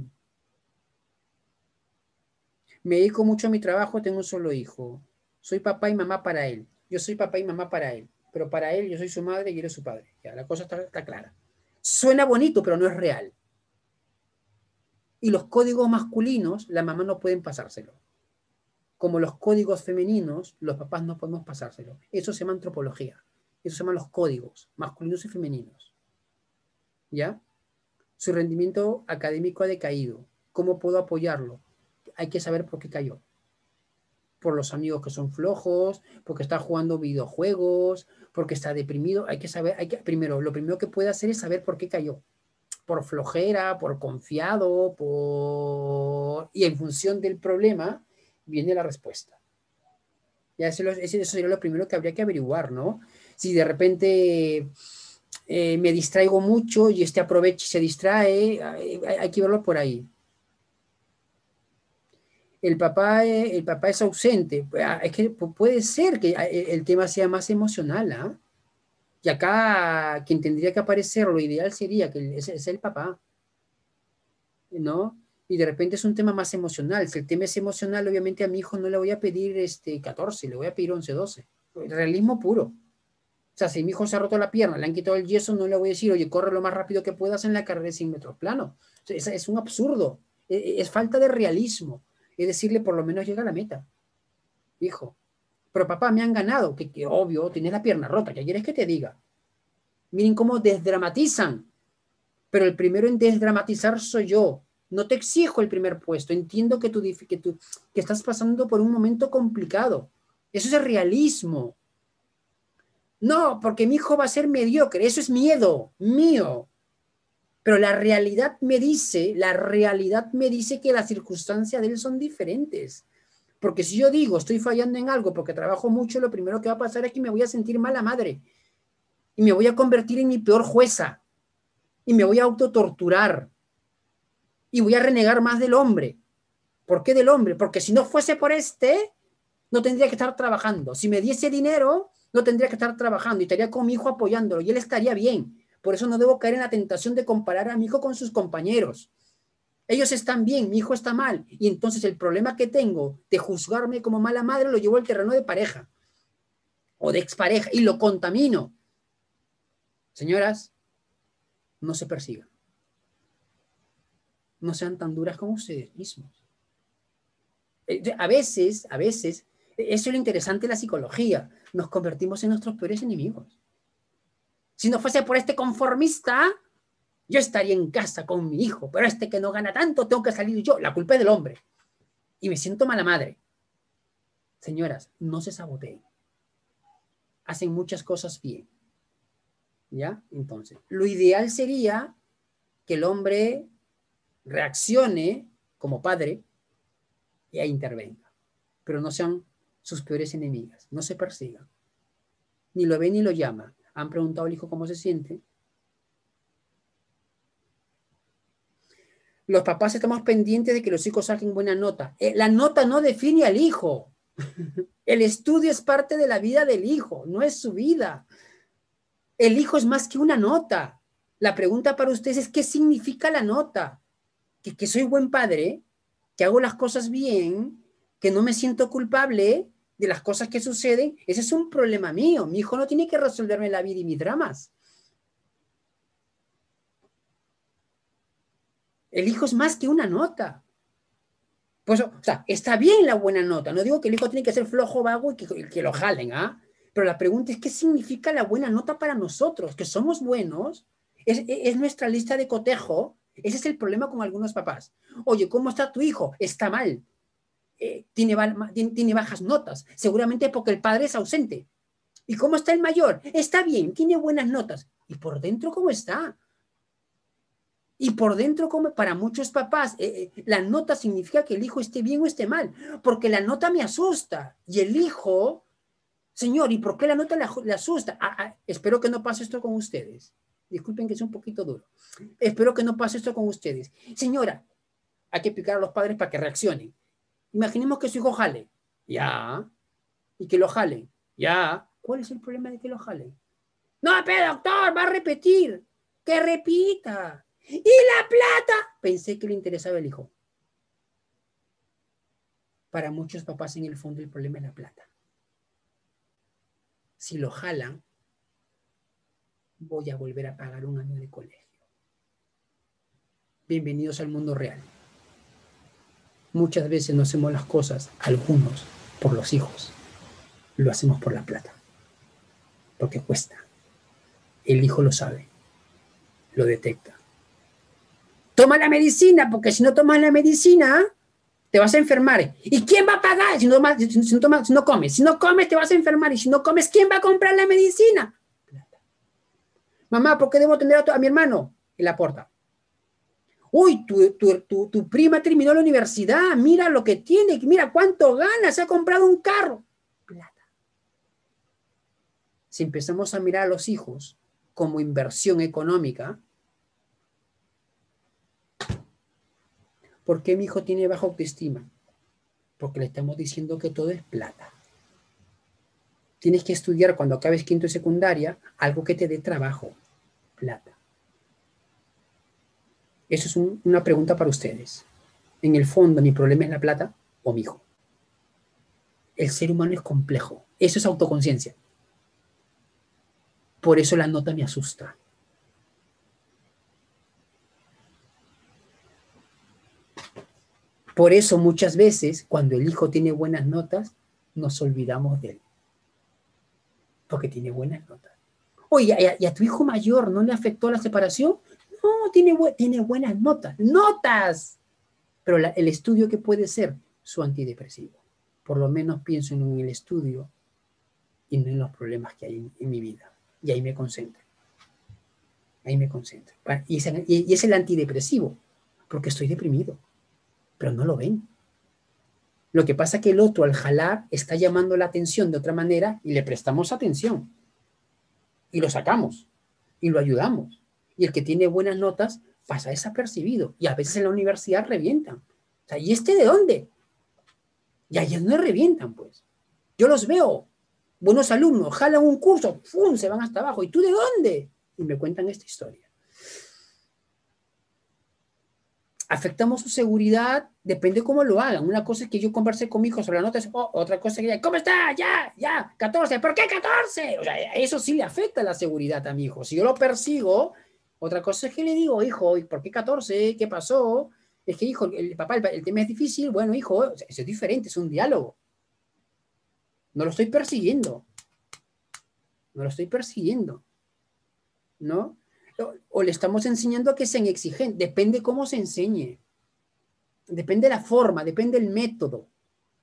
me dedico mucho a mi trabajo, tengo un solo hijo. Soy papá y mamá para él. Yo soy papá y mamá para él. Pero para él yo soy su madre y él es su padre. Ya, la cosa está clara. Suena bonito, pero no es real. Y los códigos masculinos, la mamá no pueden pasárselo. Como los códigos femeninos, los papás no podemos pasárselo. Eso se llama antropología. Eso se llaman los códigos, masculinos y femeninos. ¿Ya? Su rendimiento académico ha decaído. ¿Cómo puedo apoyarlo? Hay que saber por qué cayó. Por los amigos que son flojos, porque está jugando videojuegos, porque está deprimido. Hay que saber, primero, lo primero que puede hacer es saber por qué cayó. Por flojera, por confiado, y en función del problema viene la respuesta. Ya eso sería lo primero que habría que averiguar, ¿no? Si de repente me distraigo mucho y aprovecha y se distrae, hay que verlo por ahí. El papá es ausente. Es que puede ser que el tema sea más emocional, ¿ah? Y acá quien tendría que aparecer, lo ideal sería que es el papá, ¿no? Y de repente es un tema más emocional. Si el tema es emocional, obviamente a mi hijo no le voy a pedir 14, le voy a pedir 11, 12. Realismo puro. O sea, si mi hijo se ha roto la pierna, le han quitado el yeso, no le voy a decir, oye, corre lo más rápido que puedas en la carrera de 100 metros plano. O sea, es un absurdo. Es falta de realismo. Es decirle, por lo menos llega a la meta. Hijo. Pero papá, me han ganado. Que obvio, tienes la pierna rota. ¿Qué quieres que te diga? Miren cómo desdramatizan. Pero el primero en desdramatizar soy yo. No te exijo el primer puesto. Entiendo que estás pasando por un momento complicado. Eso es el realismo. No, porque mi hijo va a ser mediocre. Eso es miedo mío. Pero la realidad me dice que las circunstancias de él son diferentes. Porque si yo digo, estoy fallando en algo porque trabajo mucho, lo primero que va a pasar es que me voy a sentir mala madre. Y me voy a convertir en mi peor jueza. Y me voy a autotorturar. Y voy a renegar más del hombre. ¿Por qué del hombre? Porque si no fuese por no tendría que estar trabajando. Si me diese dinero, no tendría que estar trabajando. Y estaría con mi hijo apoyándolo. Y él estaría bien. Por eso no debo caer en la tentación de comparar a mi hijo con sus compañeros. Ellos están bien, mi hijo está mal. Y entonces el problema que tengo de juzgarme como mala madre lo llevo al terreno de pareja. O de expareja. Y lo contamino. Señoras, no se persigan. No sean tan duras como ustedes mismos. A veces, eso es lo interesante de la psicología. Nos convertimos en nuestros peores enemigos. Si no fuese por conformista, yo estaría en casa con mi hijo, pero que no gana tanto, tengo que salir yo. La culpa es del hombre. Y me siento mala madre. Señoras, no se saboteen. Hacen muchas cosas bien. ¿Ya? Entonces, lo ideal sería que el hombre reaccione como padre y intervenga. Pero no sean sus peores enemigas. No se persigan. Ni lo ve ni lo llama. ¿Han preguntado al hijo cómo se siente? Los papás estamos pendientes de que los hijos saquen buena nota. La nota no define al hijo. El estudio es parte de la vida del hijo, no es su vida. El hijo es más que una nota. La pregunta para ustedes es, ¿qué significa la nota? Que soy buen padre, que hago las cosas bien, que no me siento culpable de las cosas que suceden. Ese es un problema mío. Mi hijo no tiene que resolverme la vida y mis dramas. El hijo es más que una nota. Pues, o sea, está bien la buena nota. No digo que el hijo tiene que ser flojo, vago y que lo jalen, ¿ah? Pero la pregunta es, ¿qué significa la buena nota para nosotros? ¿Que somos buenos? ¿Es nuestra lista de cotejo? Ese es el problema con algunos papás. Oye, ¿cómo está tu hijo? Está mal. Tiene bajas notas. Seguramente porque el padre es ausente. ¿Y cómo está el mayor? Está bien, tiene buenas notas. ¿Y por dentro cómo está? Y por dentro, como para muchos papás, la nota significa que el hijo esté bien o esté mal, porque la nota me asusta. Y el hijo, señor, ¿y por qué la nota le asusta? Espero que no pase esto con ustedes. Disculpen que es un poquito duro. Espero que no pase esto con ustedes. Señora, hay que picar a los padres para que reaccionen. Imaginemos que su hijo jale. Ya. Y que lo jalen. Ya. ¿Cuál es el problema de que lo jalen? No, pero doctor, va a repetir. Que repita. ¡Y la plata! Pensé que le interesaba el hijo. Para muchos papás, en el fondo, el problema es la plata. Si lo jalan, voy a volver a pagar un año de colegio. Bienvenidos al mundo real. Muchas veces no hacemos las cosas, algunos, por los hijos. Lo hacemos por la plata. porque cuesta. El hijo lo sabe, lo detecta. Toma la medicina, porque si no tomas la medicina, te vas a enfermar. ¿Y quién va a pagar si no comes? Si no comes, te vas a enfermar. Y si no comes, ¿quién va a comprar la medicina? Plata. Mamá, ¿por qué debo atender a mi hermano? Y la aporta. Uy, tu prima terminó la universidad, mira lo que tiene, mira cuánto gana, se ha comprado un carro. Plata. Si empezamos a mirar a los hijos como inversión económica, ¿por qué mi hijo tiene baja autoestima? Porque le estamos diciendo que todo es plata. Tienes que estudiar cuando acabes quinto y secundaria algo que te dé trabajo. Plata. Eso es una pregunta para ustedes. En el fondo, ¿mi problema es la plata o mi hijo? El ser humano es complejo. Eso es autoconciencia. Por eso la nota me asusta. Por eso muchas veces, cuando el hijo tiene buenas notas, nos olvidamos de él. Porque tiene buenas notas. Oye, ¿y a tu hijo mayor no le afectó la separación? No, tiene buenas notas. ¡Notas! Pero el estudio, ¿qué puede ser? Su antidepresivo. Por lo menos pienso en el estudio y no en los problemas que hay en mi vida. Y ahí me concentro. Ahí me concentro. Y es el antidepresivo, porque estoy deprimido. Pero no lo ven. Lo que pasa es que el otro, al jalar, está llamando la atención de otra manera y le prestamos atención. Y lo sacamos. Y lo ayudamos. Y el que tiene buenas notas pasa desapercibido. Y a veces en la universidad revientan. O sea, ¿y este de dónde? Y allá no revientan, pues. Yo los veo. Buenos alumnos, jalan un curso, ¡fum!, se van hasta abajo. ¿Y tú de dónde? Y me cuentan esta historia. Afectamos su seguridad, depende cómo lo hagan. Una cosa es que yo conversé con mi hijo sobre las notas, otra cosa es que, ¿cómo está? Ya, 14, ¿por qué 14? O sea, eso sí le afecta la seguridad a mi hijo. Si yo lo persigo, otra cosa es que le digo, hijo, ¿por qué 14? ¿Qué pasó? Es que, hijo, papá, el tema es difícil. Bueno, hijo, eso es diferente, es un diálogo. No lo estoy persiguiendo. No lo estoy persiguiendo. ¿No? O le estamos enseñando a que sean exigentes. Depende cómo se enseñe. Depende la forma, depende el método.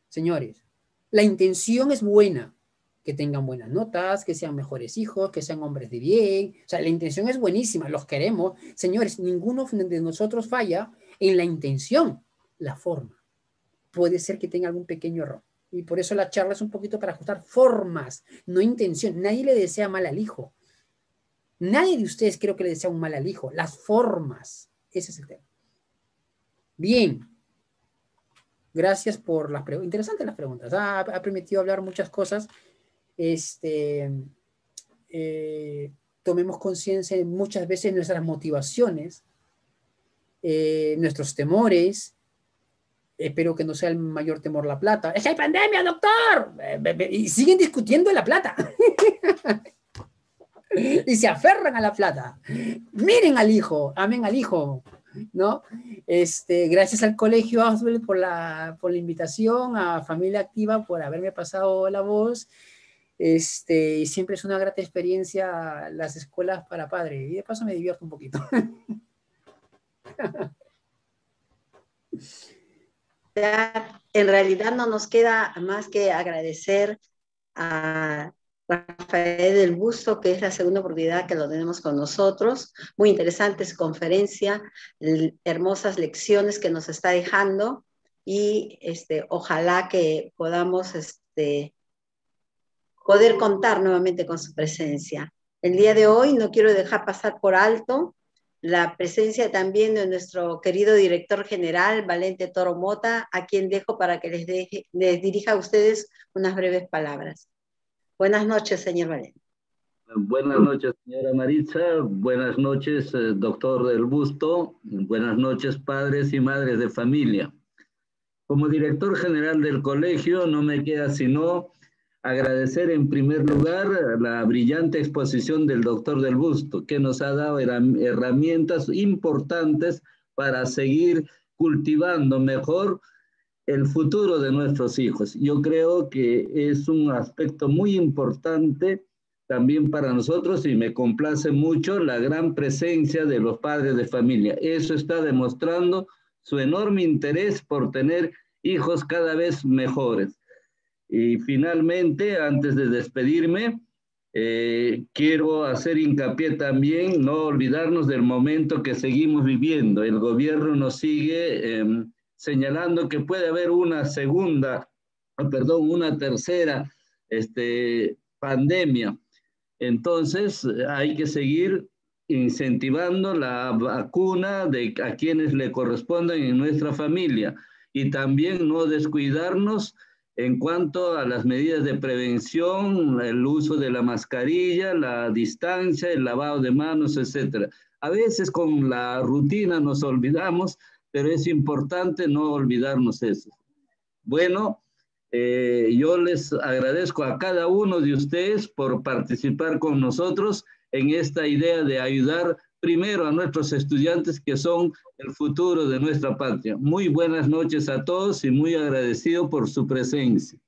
Señores, la intención es buena. Que tengan buenas notas, que sean mejores hijos, que sean hombres de bien. O sea, la intención es buenísima, los queremos. Señores, ninguno de nosotros falla en la intención. La forma. Puede ser que tenga algún pequeño error. Y por eso la charla es un poquito para ajustar formas, no intención. Nadie le desea mal al hijo. Nadie de ustedes creo que le desea un mal al hijo. Las formas. Ese es el tema. Bien. Gracias por las preguntas. Interesantes las preguntas. Ha permitido hablar muchas cosas. Tomemos conciencia de muchas veces nuestras motivaciones, nuestros temores. Espero que no sea el mayor temor la plata. ¡Es que hay pandemia, doctor! Y siguen discutiendo la plata. Y se aferran a la plata. Miren al hijo, amen al hijo, ¿no? Gracias al Colegio Ausubel por la invitación, a Familia Activa por haberme pasado la voz. Y siempre es una grata experiencia las escuelas para padres. Y de paso me divierto un poquito. En realidad no nos queda más que agradecer a Rafael del Busto, que es la segunda oportunidad que lo tenemos con nosotros. Muy interesante su conferencia, hermosas lecciones que nos está dejando y ojalá que podamos poder contar nuevamente con su presencia. El día de hoy no quiero dejar pasar por alto la presencia también de nuestro querido director general, Valente Toro Mota, a quien dejo para que les dirija a ustedes unas breves palabras. Buenas noches, señor Valente. Buenas noches, señora Maritza. Buenas noches, doctor del Busto. Buenas noches, padres y madres de familia. Como director general del colegio, no me queda sino agradecer en primer lugar la brillante exposición del doctor del Busto, que nos ha dado herramientas importantes para seguir cultivando mejor el futuro de nuestros hijos. Yo creo que es un aspecto muy importante también para nosotros, y me complace mucho la gran presencia de los padres de familia. Eso está demostrando su enorme interés por tener hijos cada vez mejores. Y finalmente, antes de despedirme, quiero hacer hincapié también, no olvidarnos del momento que seguimos viviendo. El gobierno nos sigue señalando que puede haber una tercera pandemia. Entonces, hay que seguir incentivando la vacuna a quienes le correspondan en nuestra familia, y también no descuidarnos en cuanto a las medidas de prevención, el uso de la mascarilla, la distancia, el lavado de manos, etc. A veces con la rutina nos olvidamos, pero es importante no olvidarnos eso. Bueno, yo les agradezco a cada uno de ustedes por participar con nosotros en esta idea de ayudar primero a nuestros estudiantes, que son el futuro de nuestra patria. Muy buenas noches a todos y muy agradecido por su presencia.